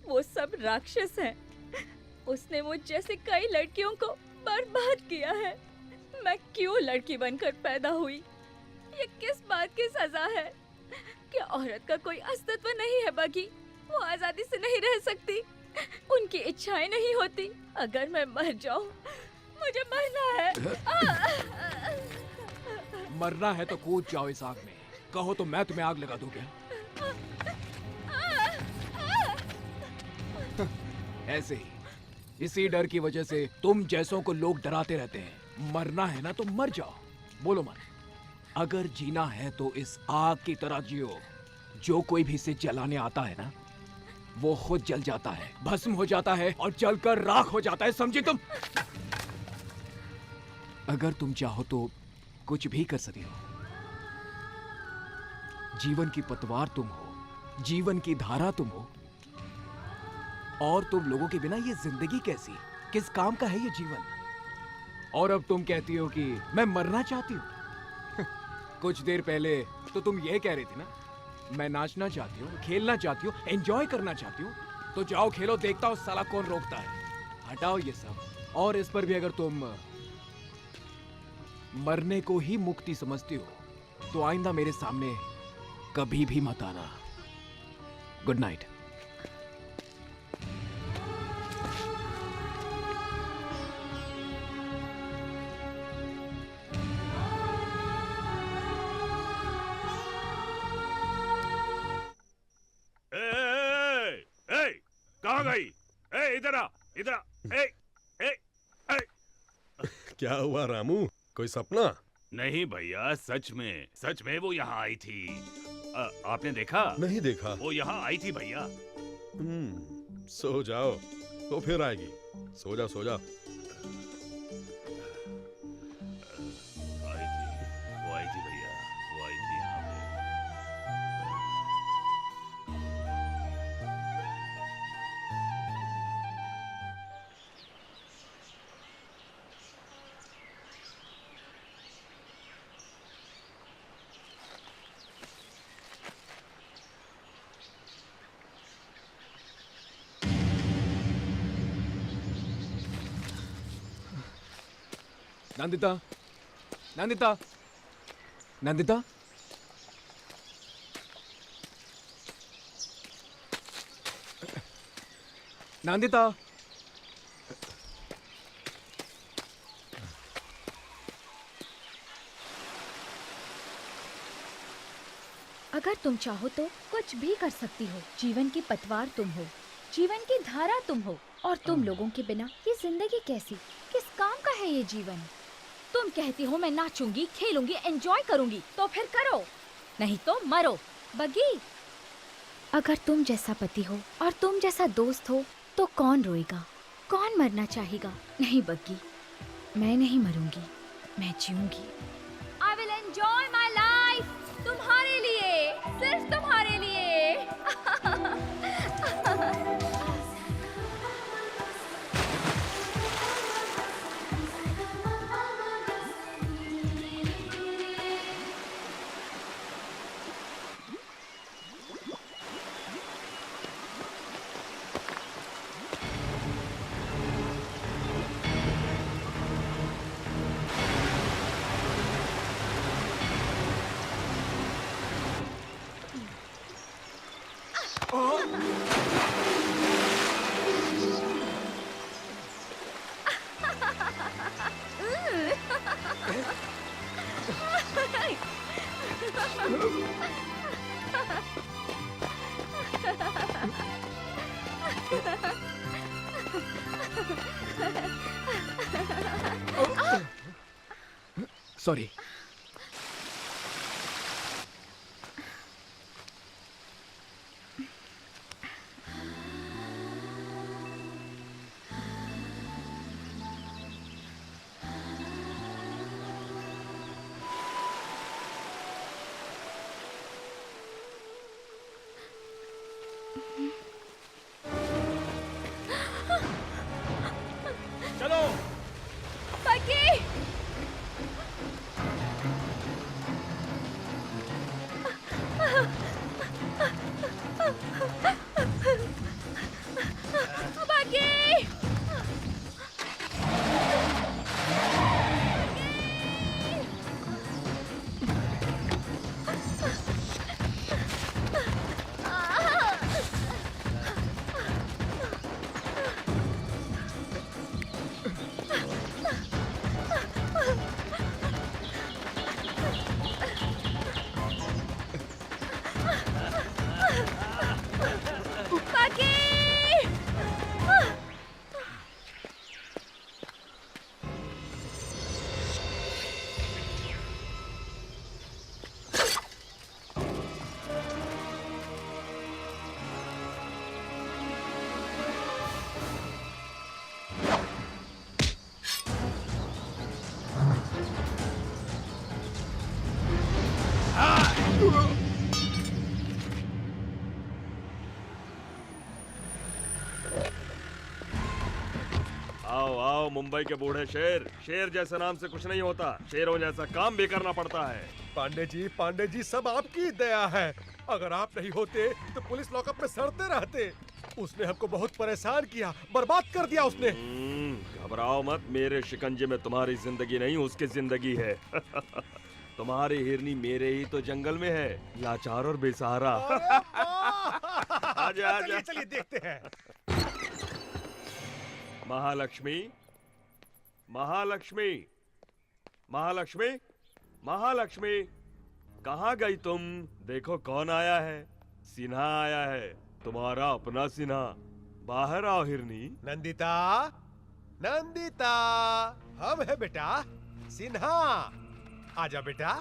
वो सब राक्षस हैं। उसने मुझ जैसे कई लड़कियों को बर्बाद किया है। मैं क्यों लड़की बनकर पैदा हुई? ये किस बात की सजा है? क्या औरत का कोई अस्तित्व नहीं है बग्गी? वो आजादी से नहीं रह सकती, उनकी इच्छाएं नहीं होती। अगर मैं मर जाऊं, मुझे मरना है। मरना है तो कूद जाओ इस आग में। कहो तो मैं तुम्हें आग लगा दूं क्या? ऐसे ही, इसी डर की वजह से तुम जैसों को लोग डराते रहते हैं। मरना है ना तो मर जाओ। बोलो मन, अगर जीना है तो इस आग की तरह जियो। जो कोई भी इसे जलाने आता है ना, वो खुद जल जाता है, भस्म हो जाता है और जलकर राख हो जाता है। समझी तुम? अगर तुम चाहो तो कुछ भी कर सकती हो। जीवन की पतवार तुम हो, जीवन की धारा तुम हो। और तुम लोगों के बिना ये जिंदगी कैसी, किस काम का है ये जीवन? और अब तुम कहती हो कि मैं मरना चाहती हूँ। कुछ देर पहले तो तुम ये कह रही थी ना, मैं नाचना चाहती हूँ, खेलना चाहती हूँ, एंजॉय करना चाहती हूँ। तो जाओ खेलो, देखता हूँ साला कौन रोकता है। हटाओ ये सब। और इस पर भी अगर तुम मरने को ही मुक्ति समझती हो तो आइंदा मेरे सामने कभी भी मत आना। Good night. कहाँ गई? इधर आ, इधर आ। क्या हुआ रामू, कोई सपना? नहीं भैया, सच में वो यहाँ आई थी। आपने देखा? नहीं देखा। वो यहाँ आई थी भैया। सो जाओ तो फिर आएगी। सो जाओ सो जाओ। वो आई थी भैया, वो आई थी यहाँ पे। नंदिता, नंदिता, नंदिता, नंदिता। अगर तुम चाहो तो कुछ भी कर सकती हो। जीवन की पतवार तुम हो, जीवन की धारा तुम हो। और तुम लोगों के बिना ये जिंदगी कैसी, किस काम का है ये जीवन? तुम कहती हो मैं नाचूंगी, खेलूंगी, एंजॉय करूंगी, तो फिर करो, नहीं तो मरो। बग्गी, अगर तुम जैसा पति हो और तुम जैसा दोस्त हो तो कौन रोएगा, कौन मरना चाहेगा? नहीं बग्गी, मैं नहीं मरूंगी, मैं जीऊंगी। I will enjoy my life, तुम्हारे लिए, सिर्फ तुम्हारे लिए। सॉरी। चलो पकी। पकी। आओ आओ मुंबई के बूढ़े शेर। शेर जैसे नाम से कुछ नहीं होता, शेरों जैसा काम भी करना पड़ता है। पांडे जी सब आपकी दया है। अगर आप नहीं होते तो पुलिस लॉकअप में सड़ते रहते। उसने हमको बहुत परेशान किया, बर्बाद कर दिया उसने। घबराओ मत, मेरे शिकंजे में तुम्हारी जिंदगी नहीं उसकी जिंदगी है। तुम्हारी हिरनी मेरे ही तो जंगल में है, लाचार और बेसहारा। आजा आजा। चलिए देखते हैं। महालक्ष्मी, महालक्ष्मी, महालक्ष्मी, महालक्ष्मी, कहाँ गई तुम? देखो कौन आया है। सिन्हा आया है, तुम्हारा अपना सिन्हा। बाहर आओ हिरनी। नंदिता, नंदिता, हम है बेटा सिन्हा। आजा बेटा।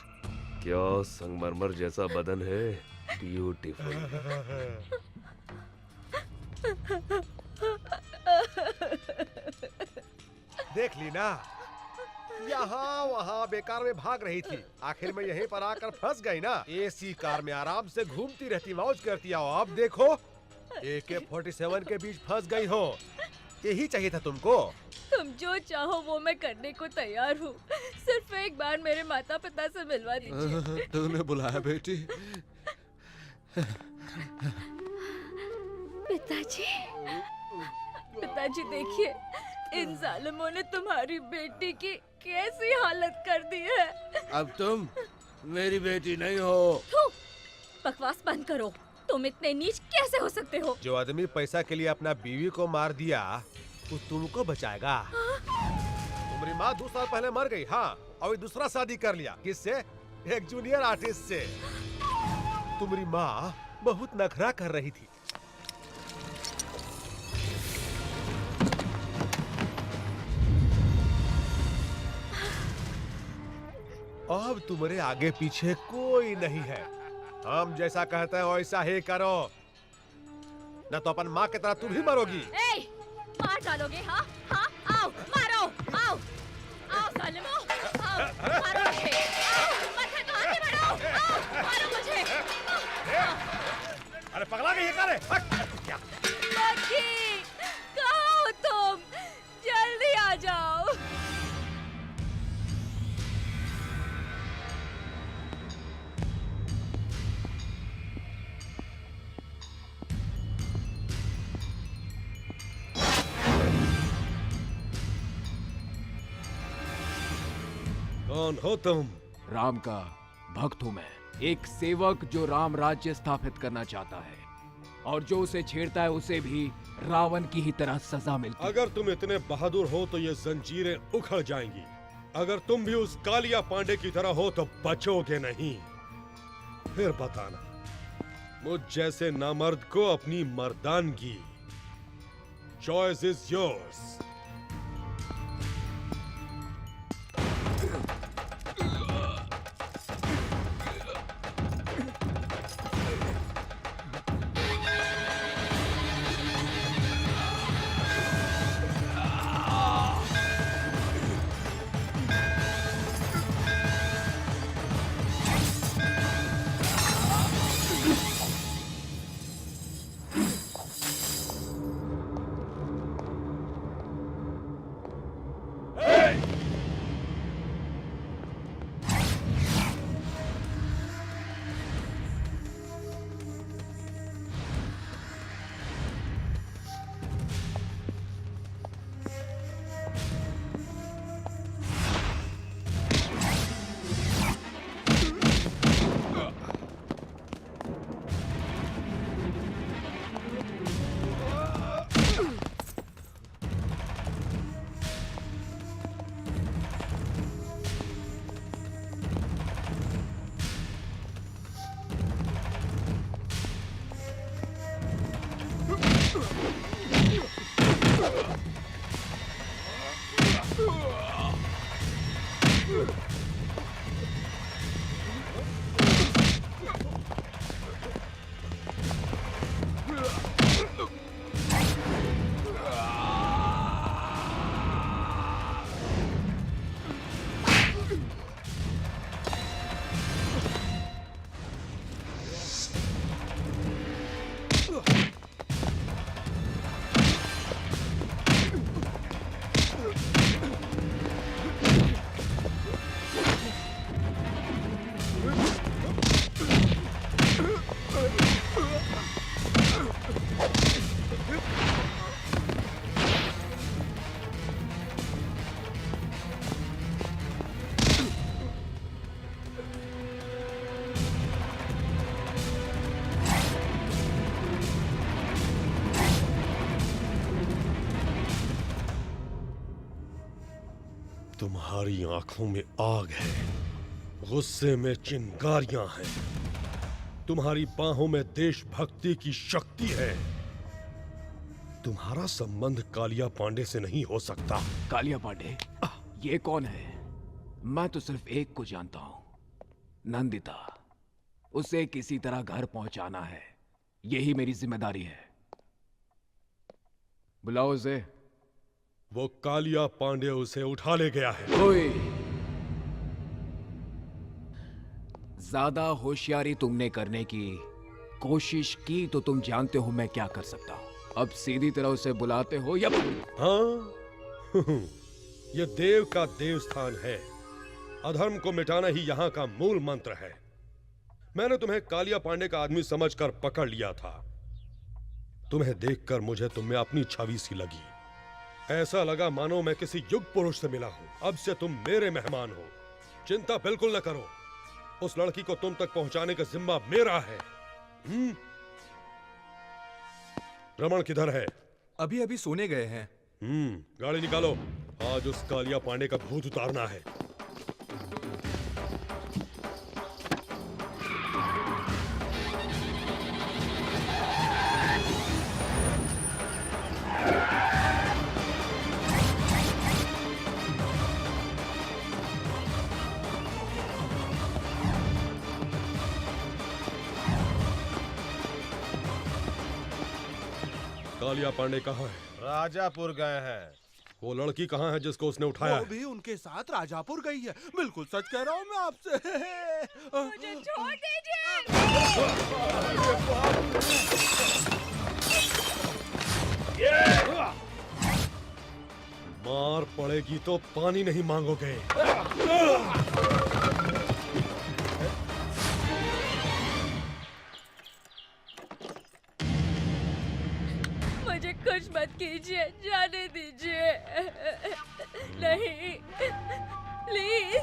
क्या संगमरमर जैसा बदन है, ब्यूटीफुल। देख ली ना, यहाँ वहाँ बेकार में भाग रही थी, आखिर में यहीं पर आकर फंस गई ना। एसी कार में आराम से घूमती रहती, मौज करती। आओ अब देखो, AK-47 के बीच फंस गई हो। यही चाहिए था तुमको। तुम जो चाहो वो मैं करने को तैयार हूँ, सिर्फ एक बार मेरे माता पिता से मिलवा दीजिए। तूने बुलाया बेटी? पिताजी, पिताजी देखिए, इन जालिमों ने तुम्हारी बेटी की कैसी हालत कर दी है। अब तुम मेरी बेटी नहीं हो। थू, बकवास बंद करो। तुम इतने नीच कैसे हो सकते हो? जो आदमी पैसा के लिए अपना बीवी को मार दिया, वो तुमको बचाएगा? तुम्हारी माँ 2 साल पहले मर गई। हाँ, और दूसरा शादी कर लिया। किससे? एक जूनियर आर्टिस्ट से। तुम्हारी माँ बहुत नखरा कर रही थी। अब तुम्हारे आगे पीछे कोई नहीं है। हम जैसा कहते हैं वैसा ही करो, न तो अपन माँ की तरह तुम ही मरोगी। मार डालोगे? हाँ हाँ, आओ मारो, आओ आओ जालिमों, आओ मारो मुझे, आओ मत तो आगे बढ़ो, आओ मारो मुझे। अरे पगला गई है क्या रे? बाकी कहाँ हो तुम? जल्दी आ जाओ। कौन हो तुम? राम का भक्त हूं मैं, एक सेवक जो राम राज्य स्थापित करना चाहता है, और जो उसे छेड़ता है उसे भी रावण की ही तरह सजा मिलती है। अगर तुम इतने बहादुर हो तो ये जंजीरें उखड़ जाएंगी। अगर तुम भी उस कालिया पांडे की तरह हो तो बचोगे नहीं। फिर बताना, मुझ जैसे नामर्द को अपनी मर्दानगी choice is yours. तुम्हारी आंखों में आग है, गुस्से में चिंगारियां हैं, तुम्हारी बाहों में देशभक्ति की शक्ति है। तुम्हारा संबंध कालिया पांडे से नहीं हो सकता। कालिया पांडे? ये कौन है? मैं तो सिर्फ एक को जानता हूं, नंदिता। उसे किसी तरह घर पहुंचाना है, यही मेरी जिम्मेदारी है। बुलाओ उसे। वो कालिया पांडे उसे उठा ले गया है। ओए, ज्यादा होशियारी तुमने करने की कोशिश की तो तुम जानते हो मैं क्या कर सकता हूं। अब सीधी तरह उसे बुलाते हो या? हाँ ये देव का देवस्थान है, अधर्म को मिटाना ही यहाँ का मूल मंत्र है। मैंने तुम्हें कालिया पांडे का आदमी समझकर पकड़ लिया था। तुम्हें देखकर मुझे तुम में अपनी छवि सी लगी। ऐसा लगा मानो मैं किसी युग पुरुष से मिला हूं। अब से तुम मेरे मेहमान हो, चिंता बिल्कुल न करो। उस लड़की को तुम तक पहुंचाने का जिम्मा मेरा है। रमन किधर है? अभी अभी सोने गए हैं। गाड़ी निकालो, आज उस कालिया पांडे का भूत उतारना है। कालिया पांडे कहाँ है? राजापुर गए हैं। वो लड़की कहाँ है जिसको उसने उठाया? वो भी उनके साथ राजापुर गई है। बिल्कुल सच कह रहा हूँ मैं आपसे। मुझे छोड़ दीजिए। मार पड़ेगी तो पानी नहीं मांगोगे। मुझे कुछ मत कीजिए, जाने दीजिए। नहीं, प्लीज।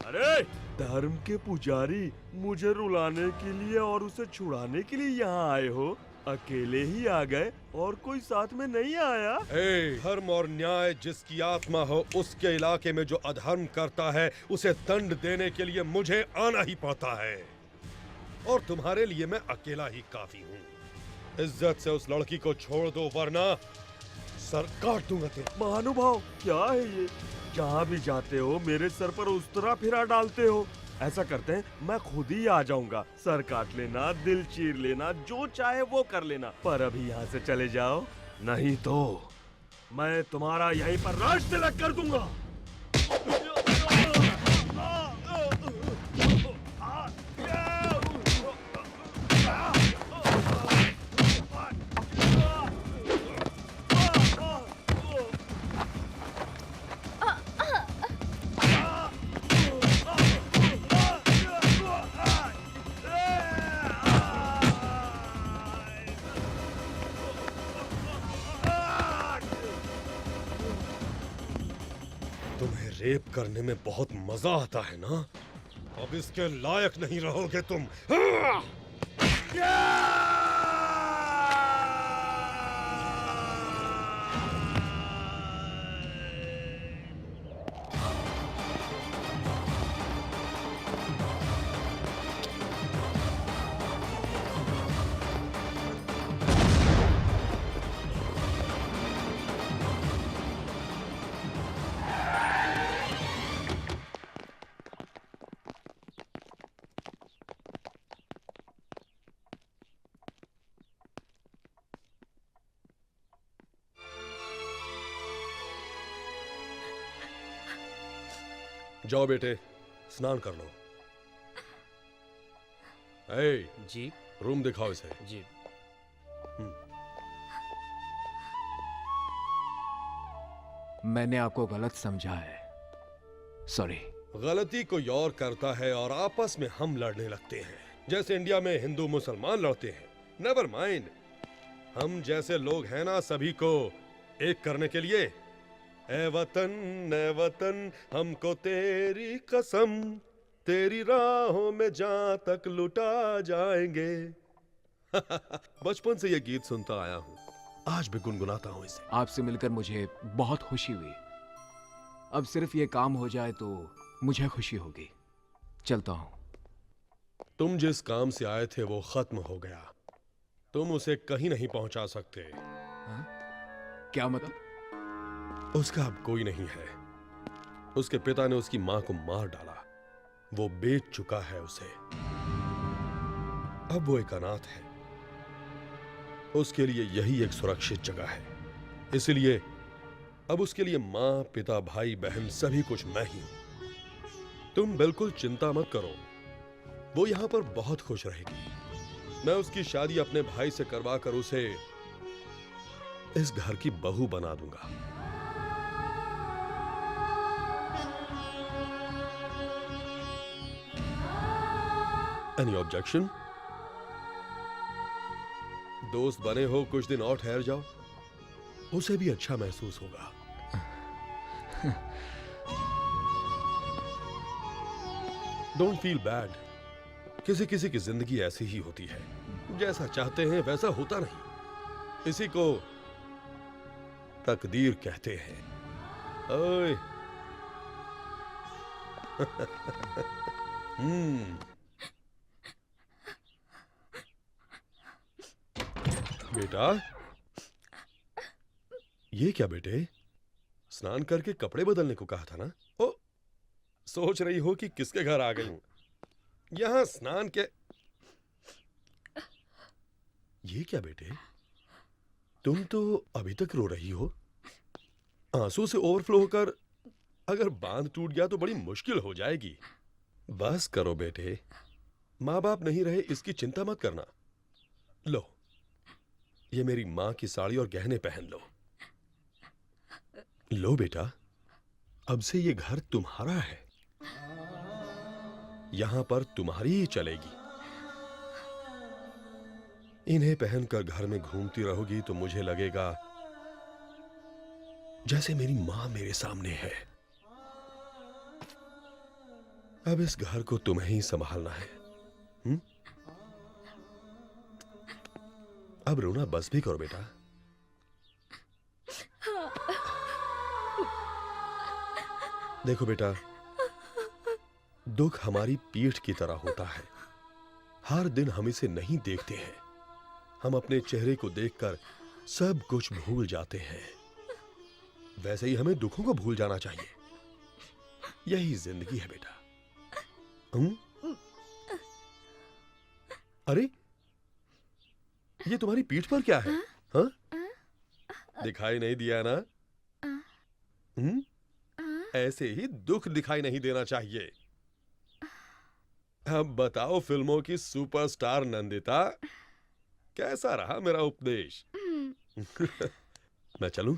अरे धर्म के पुजारी, मुझे रुलाने के लिए और उसे छुड़ाने के लिए यहाँ आए हो? अकेले ही आ गए और कोई साथ में नहीं आया? धर्म और न्याय जिसकी आत्मा हो उसके इलाके में जो अधर्म करता है उसे दंड देने के लिए मुझे आना ही पड़ता है, और तुम्हारे लिए मैं अकेला ही काफी हूँ। इज्जत से उस लड़की को छोड़ दो वरना सर काट दूंगा तेरा। महानुभाव, क्या है ये? जहाँ भी जाते हो मेरे सर पर उस्तरा फिरा डालते हो। ऐसा करते हैं, मैं खुद ही आ जाऊंगा। सर काट लेना, दिल चीर लेना, जो चाहे वो कर लेना, पर अभी यहाँ से चले जाओ, नहीं तो मैं तुम्हारा यहीं पर राज तिलक कर दूंगा। तुम्हें रेप करने में बहुत मजा आता है ना? अब इसके लायक नहीं रहोगे तुम। जाओ बेटे, स्नान कर लो। जी। रूम दिखाओ इसे। जी। मैंने आपको गलत समझा है, सॉरी। गलती कोई और करता है और आपस में हम लड़ने लगते हैं, जैसे इंडिया में हिंदू मुसलमान लड़ते हैं। नेवर माइंड, हम जैसे लोग हैं ना, सभी को एक करने के लिए। ए वतन हमको तेरी कसम, तेरी राहों में जहां तक लुटा जाएंगे। बचपन से ये गीत सुनता आया हूं, आज भी गुनगुनाता हूं इसे। आपसे मिलकर मुझे बहुत खुशी हुई। अब सिर्फ ये काम हो जाए तो मुझे खुशी होगी। चलता हूं। तुम जिस काम से आए थे वो खत्म हो गया, तुम उसे कहीं नहीं पहुंचा सकते। क्या मतलब? उसका अब कोई नहीं है। उसके पिता ने उसकी मां को मार डाला, वो बेच चुका है उसे। अब वो एक अनाथ है, उसके लिए यही एक सुरक्षित जगह है। इसलिए अब उसके लिए मां, पिता, भाई, बहन सभी कुछ मैं ही हूं। तुम बिल्कुल चिंता मत करो, वो यहां पर बहुत खुश रहेगी। मैं उसकी शादी अपने भाई से करवा कर उसे इस घर की बहू बना दूंगा। Any objection? दोस्त बने हो, कुछ दिन और ठहर जाओ, उसे भी अच्छा महसूस होगा। Don't feel bad. किसी किसी की जिंदगी ऐसी ही होती है, जैसा चाहते हैं वैसा होता नहीं। इसी को तकदीर कहते हैं। ओए बेटा, ये क्या बेटे? स्नान करके कपड़े बदलने को कहा था ना? ओ, सोच रही हो कि किसके घर आ गई हूं? यहां स्नान के। ये क्या बेटे, तुम तो अभी तक रो रही हो। आंसू से ओवरफ्लो होकर अगर बांध टूट गया तो बड़ी मुश्किल हो जाएगी। बस करो बेटे, माँ बाप नहीं रहे इसकी चिंता मत करना। लो, ये मेरी मां की साड़ी और गहने पहन लो। लो बेटा, अब से ये घर तुम्हारा है, यहां पर तुम्हारी ही चलेगी। इन्हें पहनकर घर में घूमती रहोगी तो मुझे लगेगा जैसे मेरी मां मेरे सामने है। अब इस घर को तुम्हें ही संभालना है। अब रोना बस भी करो बेटा। देखो बेटा, दुख हमारी पीठ की तरह होता है। हर दिन हम इसे नहीं देखते हैं। हम अपने चेहरे को देखकर सब कुछ भूल जाते हैं। वैसे ही हमें दुखों को भूल जाना चाहिए। यही जिंदगी है बेटा। अरे, ये तुम्हारी पीठ पर क्या है? हाँ? दिखाई नहीं दिया ना? ऐसे ही दुख दिखाई नहीं देना चाहिए। अब बताओ फिल्मों की सुपरस्टार नंदिता, कैसा रहा मेरा उपदेश? मैं चलूं?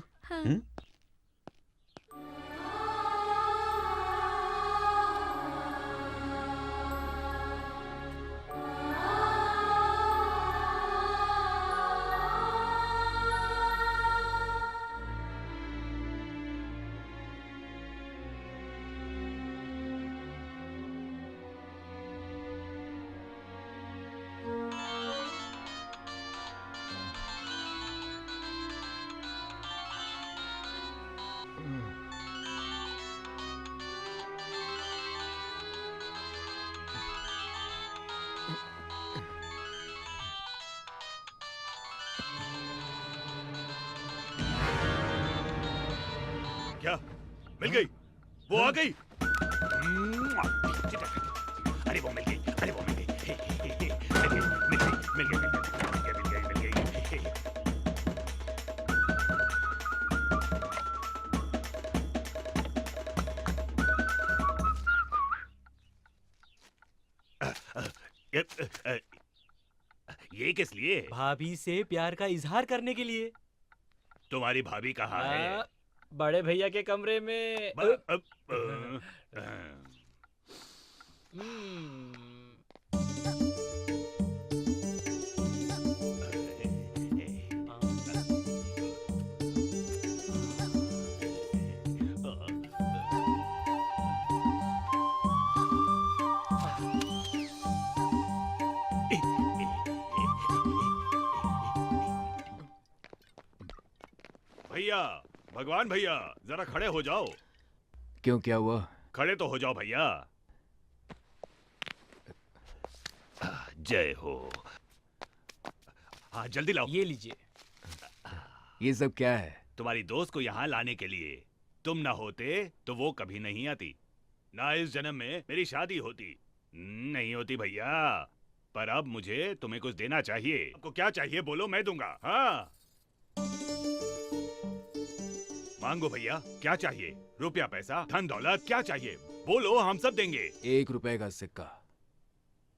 क्या मिल गई? वो आ गई? अरे वो मिल गई, अरे वो मिल गई, मिल गई। ये किस लिए? भाभी से प्यार का इजहार करने के लिए। तुम्हारी भाभी कहाँ है? बड़े भैया के कमरे में। भैया, भगवान भैया, जरा खड़े हो जाओ। क्यों, क्या हुआ? खड़े तो हो जाओ भैया। जय हो। हाँ, जल्दी लाओ। ये लीजिए। ये सब क्या है? तुम्हारी दोस्त को यहाँ लाने के लिए। तुम ना होते तो वो कभी नहीं आती। ना इस जन्म में मेरी शादी होती। नहीं होती भैया। पर अब मुझे तुम्हें कुछ देना चाहिए। आपको क्या चाहिए बोलो, मैं दूंगा। हाँ, मांगो भैया, क्या चाहिए? रुपया, पैसा, धन दौलत, क्या चाहिए? बोलो, हम सब देंगे। 1 रुपए का सिक्का।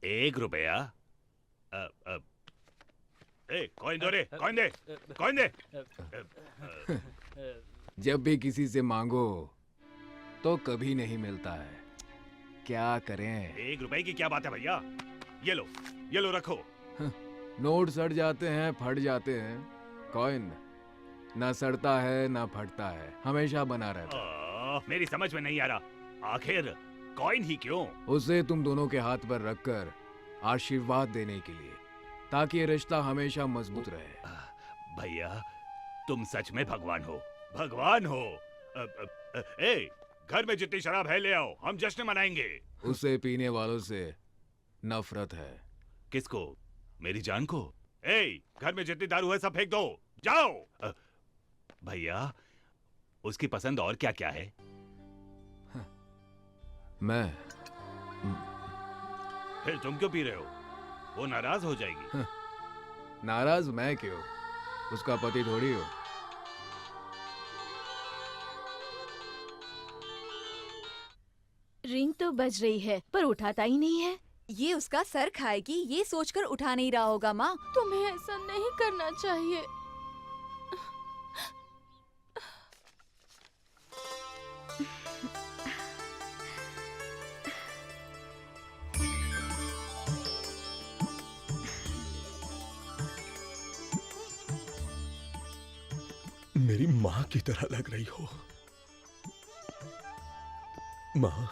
1 रुपया? कॉइन दो रे, कॉइन दे, कॉइन दे। जब भी किसी से मांगो तो कभी नहीं मिलता है। क्या करें? 1 रुपए की क्या बात है भैया? ये लो रखो। नोट सड़ जाते हैं, फट जाते हैं। कॉइन ना सड़ता है ना फटता है, हमेशा बना रहता है। मेरी समझ में नहीं आ रहा। आखिर कॉइन ही क्यों? उसे तुम दोनों के हाथ पर रखकर आशीर्वाद देने के लिए, ताकि ये रिश्ता हमेशा मजबूत रहे। भैया, तुम सच में भगवान हो। भगवान हो। घर में जितनी शराब है ले आओ, हम जश्न मनाएंगे। उसे पीने वालों से नफरत है। किसको? मेरी जान को? घर में जितनी दारू है सब फेंक दो, जाओ। भैया, उसकी पसंद और क्या क्या है? मैं। फिर तुम क्यों पी रहे हो? वो नाराज हो जाएगी। नाराज मैं क्यों? उसका पति थोड़ी हो। रिंग तो बज रही है पर उठाता ही नहीं है। ये उसका सर खाएगी, ये सोचकर उठा नहीं रहा होगा। माँ, तुम्हें ऐसा नहीं करना चाहिए। मेरी माँ की तरह लग रही हो। माँ,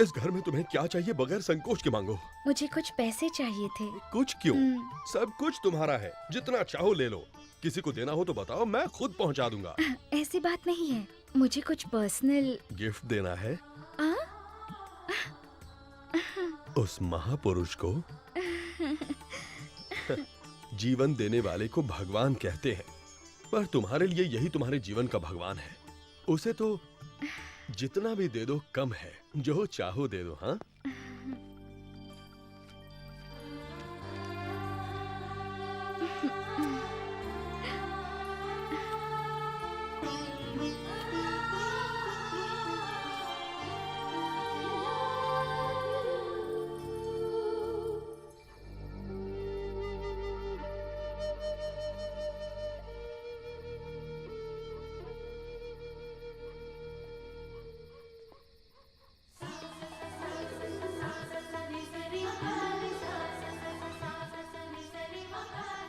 इस घर में तुम्हें क्या चाहिए बगैर संकोच के मांगो। मुझे कुछ पैसे चाहिए थे। कुछ क्यों? सब कुछ तुम्हारा है, जितना चाहो ले लो। किसी को देना हो तो बताओ, मैं खुद पहुंचा दूंगा। ऐसी बात नहीं है, मुझे कुछ पर्सनल गिफ्ट देना है उस महापुरुष को। जीवन देने वाले को भगवान कहते हैं, पर तुम्हारे लिए यही तुम्हारे जीवन का भगवान है। उसे तो जितना भी दे दो कम है, जो चाहो दे दो। हाँ,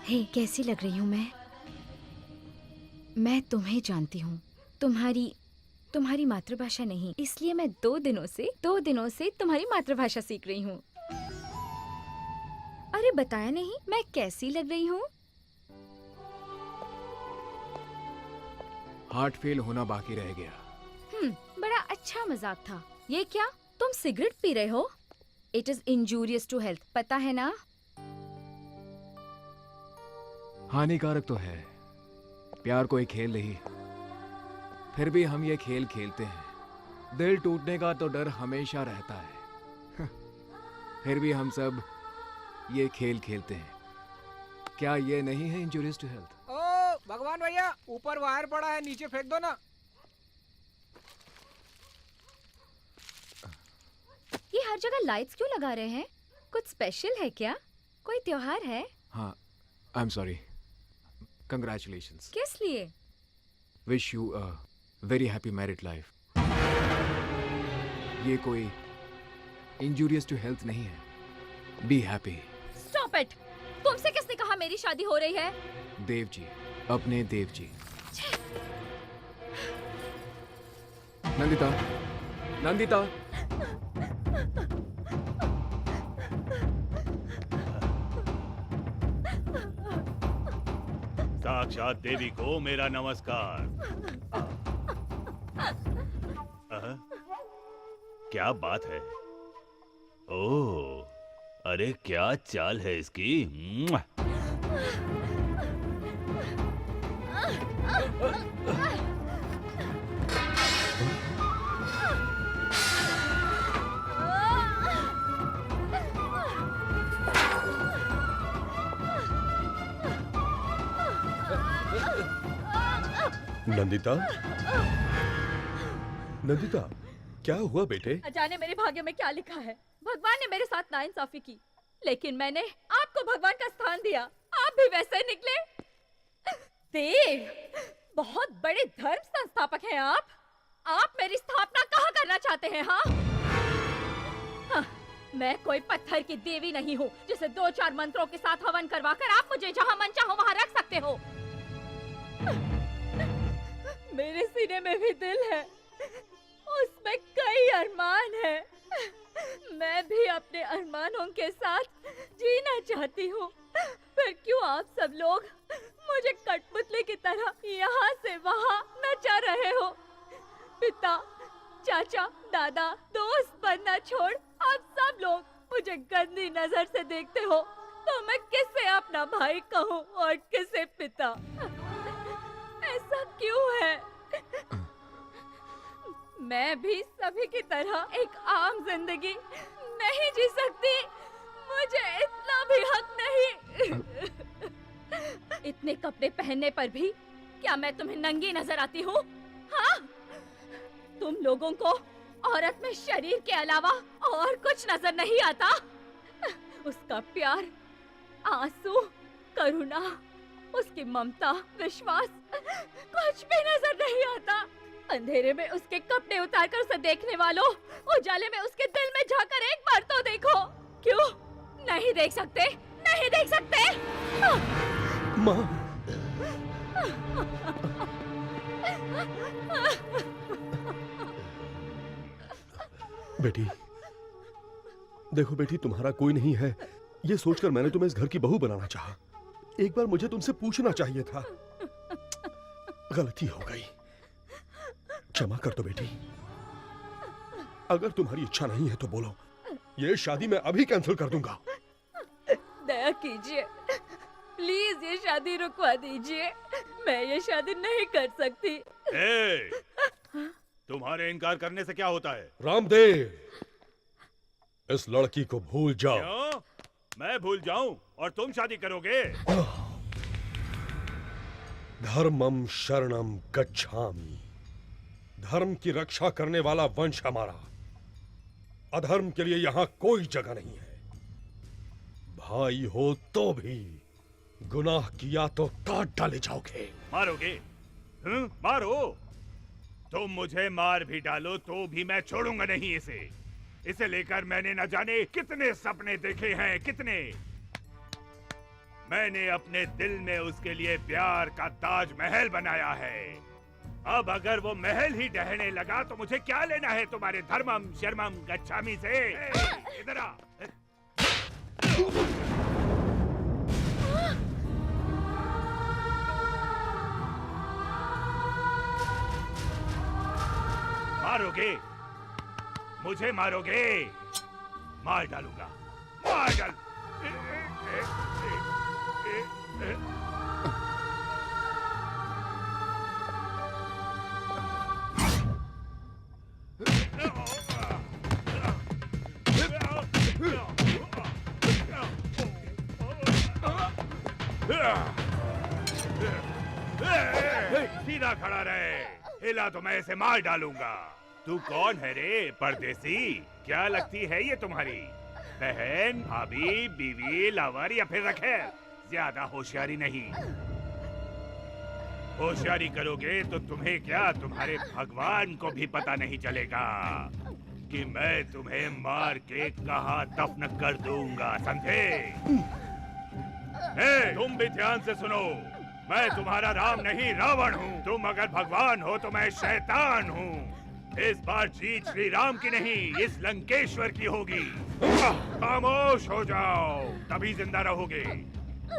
हे, कैसी लग रही हूँ मैं तुम्हें जानती हूँ, तुम्हारी मातृभाषा नहीं, इसलिए मैं 2 दिनों से तुम्हारी मातृभाषा सीख रही हूँ। अरे बताया नहीं मैं कैसी लग रही हूँ? हार्ट फेल होना बाकी रह गया। बड़ा अच्छा मजाक था। ये क्या, तुम सिगरेट पी रहे हो? It is injurious to health, पता है ना? हानिकारक तो है, प्यार कोई खेल नहीं, फिर भी हम ये खेल खेलते हैं। दिल टूटने का तो डर हमेशा रहता है, फिर भी हम सब ये खेल खेलते हैं। क्या ये नहीं है इंजूरियस टू हेल्थ? ओ भगवान भैया, ऊपर वायर पड़ा है, नीचे फेंक दो ना। ये हर जगह लाइट्स क्यों लगा रहे हैं? कुछ स्पेशल है क्या? कोई त्योहार है? हाँ, आई एम सॉरी। Congratulations. किस लिए? Wish you a very happy married life. ये कोई injurious to health नहीं है. Be happy. Stop it! तुमसे किसने कहा मेरी शादी हो रही है? देव जी, अपने देव जी। नंदिता। साक्षात देवी को मेरा नमस्कार। क्या बात है? ओह, अरे क्या चाल है इसकी। नंदिता, क्या हुआ बेटे? जाने मेरे भाग्य में क्या लिखा है। भगवान ने मेरे साथ नाइंसाफी की, लेकिन मैंने आपको भगवान का स्थान दिया, आप भी वैसे निकले। देव, बहुत बड़े धर्म संस्थापक हैं आप मेरी स्थापना कहाँ करना चाहते हैं? हाँ, मैं कोई पत्थर की देवी नहीं हूँ जिसे 2-4 मंत्रों के साथ हवन करवाकर आप मुझे जहाँ मन चाहो वहाँ रख सकते हो। मेरे सीने में भी दिल है, उसमें कई अरमान है। मैं भी अपने अरमानों के साथ जीना चाहती हूँ, फिर क्यों आप सब लोग मुझे कठपुतली की तरह यहाँ से वहाँ नचा रहे हो? पिता, चाचा, दादा, दोस्त बनना छोड़ आप सब लोग मुझे गंदी नजर से देखते हो, तो मैं किसे अपना भाई कहूँ और किसे पिता? ऐसा क्यों है? मैं भी सभी की तरह एक आम जिंदगी नहीं जी सकती? मुझे इतना भी हक नहीं। इतने कपड़े पहनने पर भी क्या मैं तुम्हें नंगी नजर आती हूँ? हाँ? तुम लोगों को औरत में शरीर के अलावा और कुछ नजर नहीं आता? उसका प्यार, आंसू, करुणा, उसकी ममता, विश्वास, कुछ भी नजर नहीं आता। अंधेरे में उसके कपड़े उतारकर उसे देखने वालों, उजाले में उसके दिल में झांककर एक बार तो देखो। क्यों नहीं देख सकते? नहीं देख सकते? माँ, बेटी, देखो बेटी, तुम्हारा कोई नहीं है ये सोचकर मैंने तुम्हें इस घर की बहू बनाना चाहा। एक बार मुझे तुमसे पूछना चाहिए था। गलती हो गई, क्षमा कर दो बेटी। अगर तुम्हारी इच्छा नहीं है तो बोलो, ये शादी मैं अभी कैंसिल कर दूंगा। दया कीजिए, प्लीज ये शादी रुकवा दीजिए। मैं ये शादी नहीं कर सकती। तुम्हारे इनकार करने से क्या होता है? रामदेव, इस लड़की को भूल जाओ। क्यों? मैं भूल जाऊं और तुम शादी करोगे? धर्मम शरणम गच्छामि। धर्म की रक्षा करने वाला वंश हमारा। अधर्म के लिए यहाँ कोई जगह नहीं है। भाई हो तो भी गुनाह किया तो काट डाले जाओगे। मारोगे? मारो। तुम मुझे मार भी डालो तो भी मैं छोड़ूंगा नहीं इसे। इसे लेकर मैंने न जाने कितने सपने देखे हैं, कितने। मैंने अपने दिल में उसके लिए प्यार का ताजमहल बनाया है। अब अगर वो महल ही ढहने लगा तो मुझे क्या लेना है तुम्हारे धर्मम शर्मम गच्छामी से? इधर आ। मारोगे? मुझे मारोगे? मार डालूंगा, मार डाल। सीधा खड़ा रहे, हिला तो मैं इसे मार डालूंगा। तू कौन है रे परदेसी? क्या लगती है ये तुम्हारी बहन, भाभी, बीवी, लवर या फिर रखेल? ज्यादा होशियारी नहीं। होशियारी करोगे तो तुम्हें क्या, तुम्हारे भगवान को भी पता नहीं चलेगा कि मैं तुम्हें मार के कहाँ दफन कर दूंगा, समझे? तुम भी ध्यान से सुनो, मैं तुम्हारा राम नहीं रावण हूँ। तुम अगर भगवान हो तो मैं शैतान हूँ। इस बार जीत श्री राम की नहीं, इस लंकेश्वर की होगी। खामोश हो जाओ, तभी जिंदा रहोगे,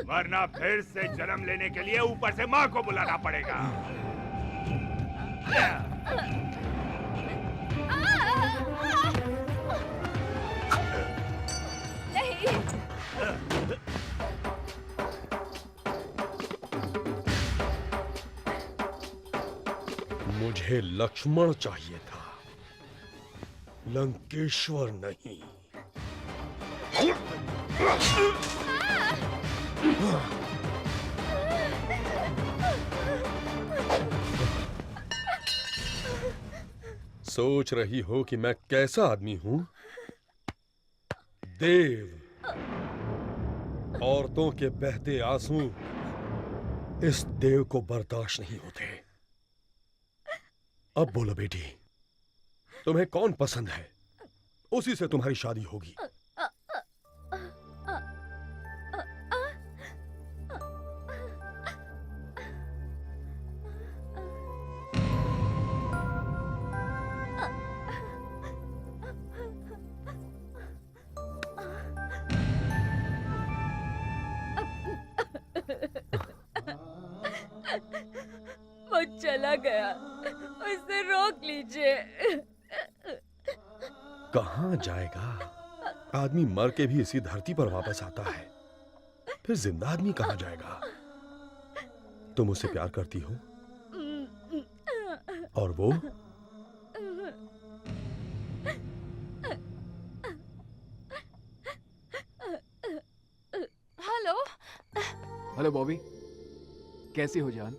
वरना फिर से जन्म लेने के लिए ऊपर से माँ को बुलाना पड़ेगा। मुझे लक्ष्मण चाहिए था, लंकेश्वर नहीं। सोच रही हो कि मैं कैसा आदमी हूं? देव। औरतों के बहते आंसू इस देव को बर्दाश्त नहीं होते। अब बोलो बेटी, तुम्हें कौन पसंद है? उसी से तुम्हारी शादी होगी। वो चला गया, उसे रोक लीजिए। कहाँ जाएगा? आदमी मर के भी इसी धरती पर वापस आता है, फिर जिंदा आदमी कहाँ जाएगा? तुम उससे प्यार करती हो और वो? हेलो। हेलो बॉबी, कैसी हो जान?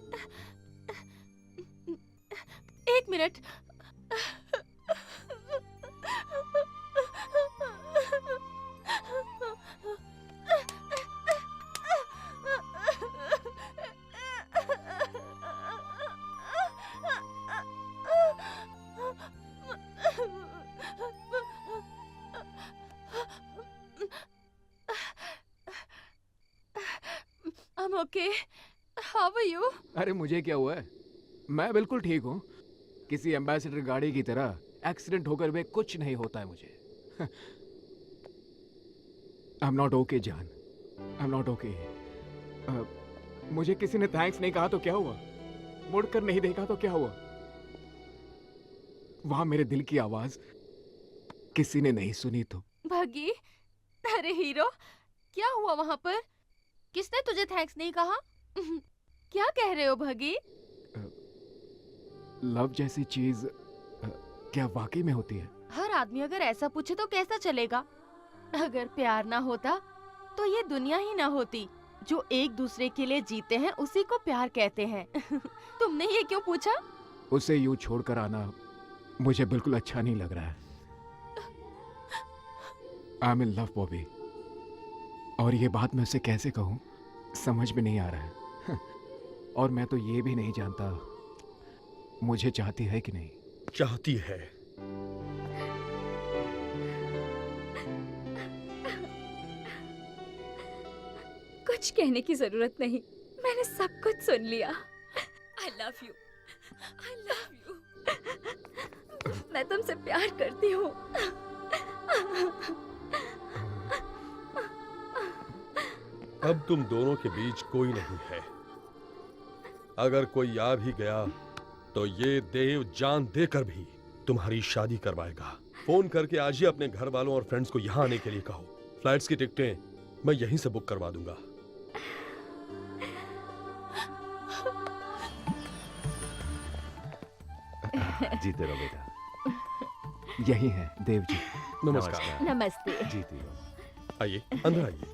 एक minute. I'm okay. How are you? अरे मुझे क्या हुआ है? मैं बिल्कुल ठीक हूँ। किसी एम्बेसडर गाड़ी की तरह एक्सीडेंट होकर भी कुछ नहीं होता है मुझे। आई एम नॉट ओके जान, आई एम नॉट ओके। मुझे किसी ने थैंक्स नहीं कहा तो क्या हुआ, मुड़कर नहीं देखा तो क्या हुआ, वहां मेरे दिल की आवाज किसी ने नहीं सुनी तो। भगी, अरे हीरो, क्या हुआ वहाँ पर? किसने तुझे थैंक्स नहीं कहा? क्या कह रहे हो भगी? लव जैसी चीज क्या वाकई में होती है? हर आदमी अगर ऐसा पूछे तो कैसा चलेगा? अगर प्यार ना होता तो ये दुनिया ही ना होती। जो एक दूसरे के लिए जीते हैं उसी को प्यार कहते हैं। तुमने ये क्यों पूछा? उसे यूं छोड़कर आना मुझे बिल्कुल अच्छा नहीं लग रहा है। I am in love Bobby, और ये बात मैं उसे कैसे कहूँ समझ में नहीं आ रहा है। और मैं तो ये भी नहीं जानता मुझे चाहती है कि नहीं। चाहती है। कुछ कहने की जरूरत नहीं, मैंने सब कुछ सुन लिया। I love you, I love you। मैं तुमसे प्यार करती हूँ। अब तुम दोनों के बीच कोई नहीं है। अगर कोई आ भी गया तो ये देव जान देकर भी तुम्हारी शादी करवाएगा। फोन करके आज ही अपने घर वालों और फ्रेंड्स को यहाँ आने के लिए कहो। फ्लाइट्स की टिकटें मैं यहीं से बुक करवा दूंगा। जीते रहो बेटा। यही है देव जी। नमस्कार। नमस्ते। जीती रहो। आइए, अंदर आइए।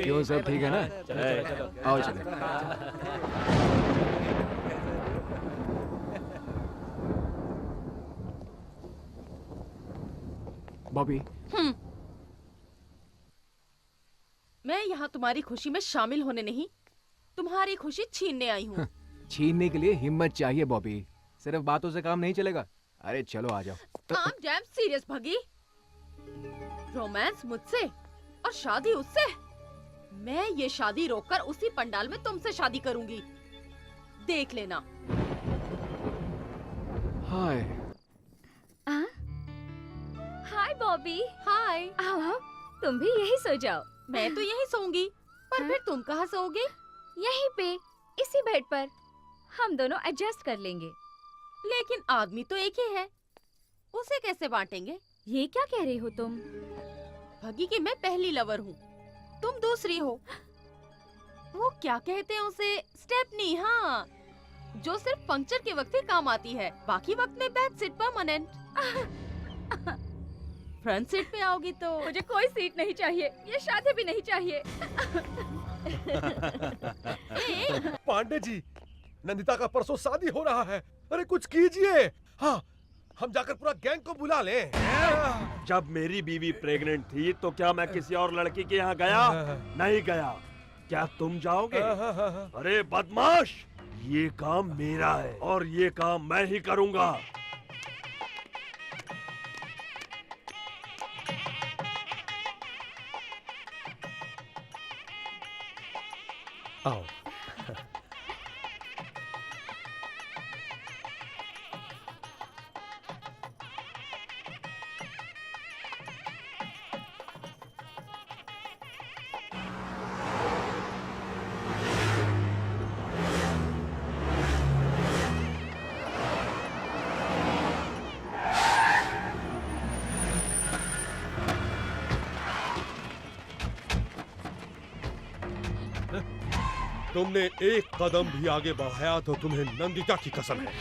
क्यों, सब ठीक है ना? आओ चले। बॉबी, मैं यहाँ तुम्हारी खुशी में शामिल होने नहीं, तुम्हारी खुशी छीनने आई हूँ। छीनने के लिए हिम्मत चाहिए बॉबी, सिर्फ बातों से काम नहीं चलेगा। अरे चलो आ जाओ। I'm damn serious भगी। रोमांस मुझसे और शादी उससे। मैं ये शादी रोककर उसी पंडाल में तुमसे शादी करूंगी, देख लेना। हाय। हाय बॉबी। हाय। आओ, तुम भी यही सो जाओ। मैं तो यही सोऊंगी, पर फिर तुम कहाँ सोओगे? यहीं पे, इसी बेड पर। हम दोनों एडजस्ट कर लेंगे। लेकिन आदमी तो एक ही है, उसे कैसे बांटेंगे? ये क्या कह रही हो तुम? भगी की मैं पहली लवर हूँ, तुम दूसरी हो। वो क्या कहते हैं उसे? स्टेपनी। हाँ, जो सिर्फ पंक्चर के वक्त ही काम आती है, बाकी वक्त में back seat permanent. Front seat पे आओगी तो मुझे कोई सीट नहीं चाहिए, ये शादी भी नहीं चाहिए। पांडे जी, नंदिता का परसों शादी हो रहा है। अरे कुछ कीजिए। हाँ, हम जाकर पूरा गैंग को बुला लें। जब मेरी बीवी प्रेग्नेंट थी तो क्या मैं किसी और लड़की के यहाँ गया? नहीं गया। क्या तुम जाओगे? अरे बदमाश, ये काम मेरा है और ये काम मैं ही करूँगा। आओ। तुमने एक कदम भी आगे बढ़ाया तो तुम्हें नंदिता की कसम है।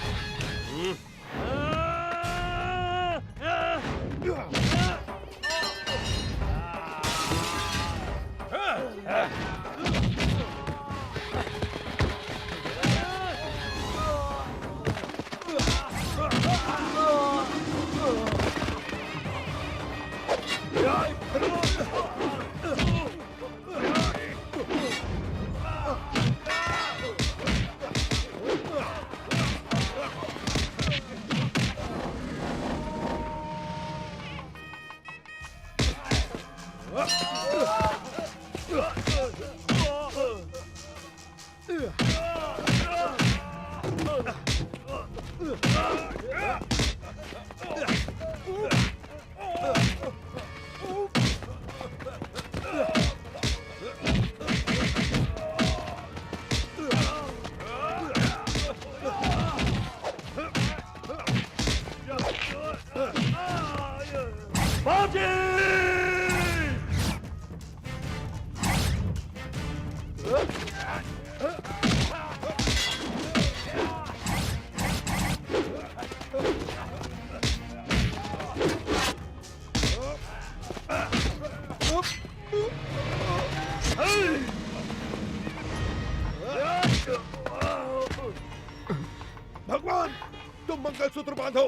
तुम मंगलसूत्र बांधो,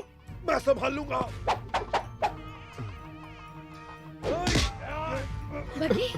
मैं संभाल लूंगा। बगी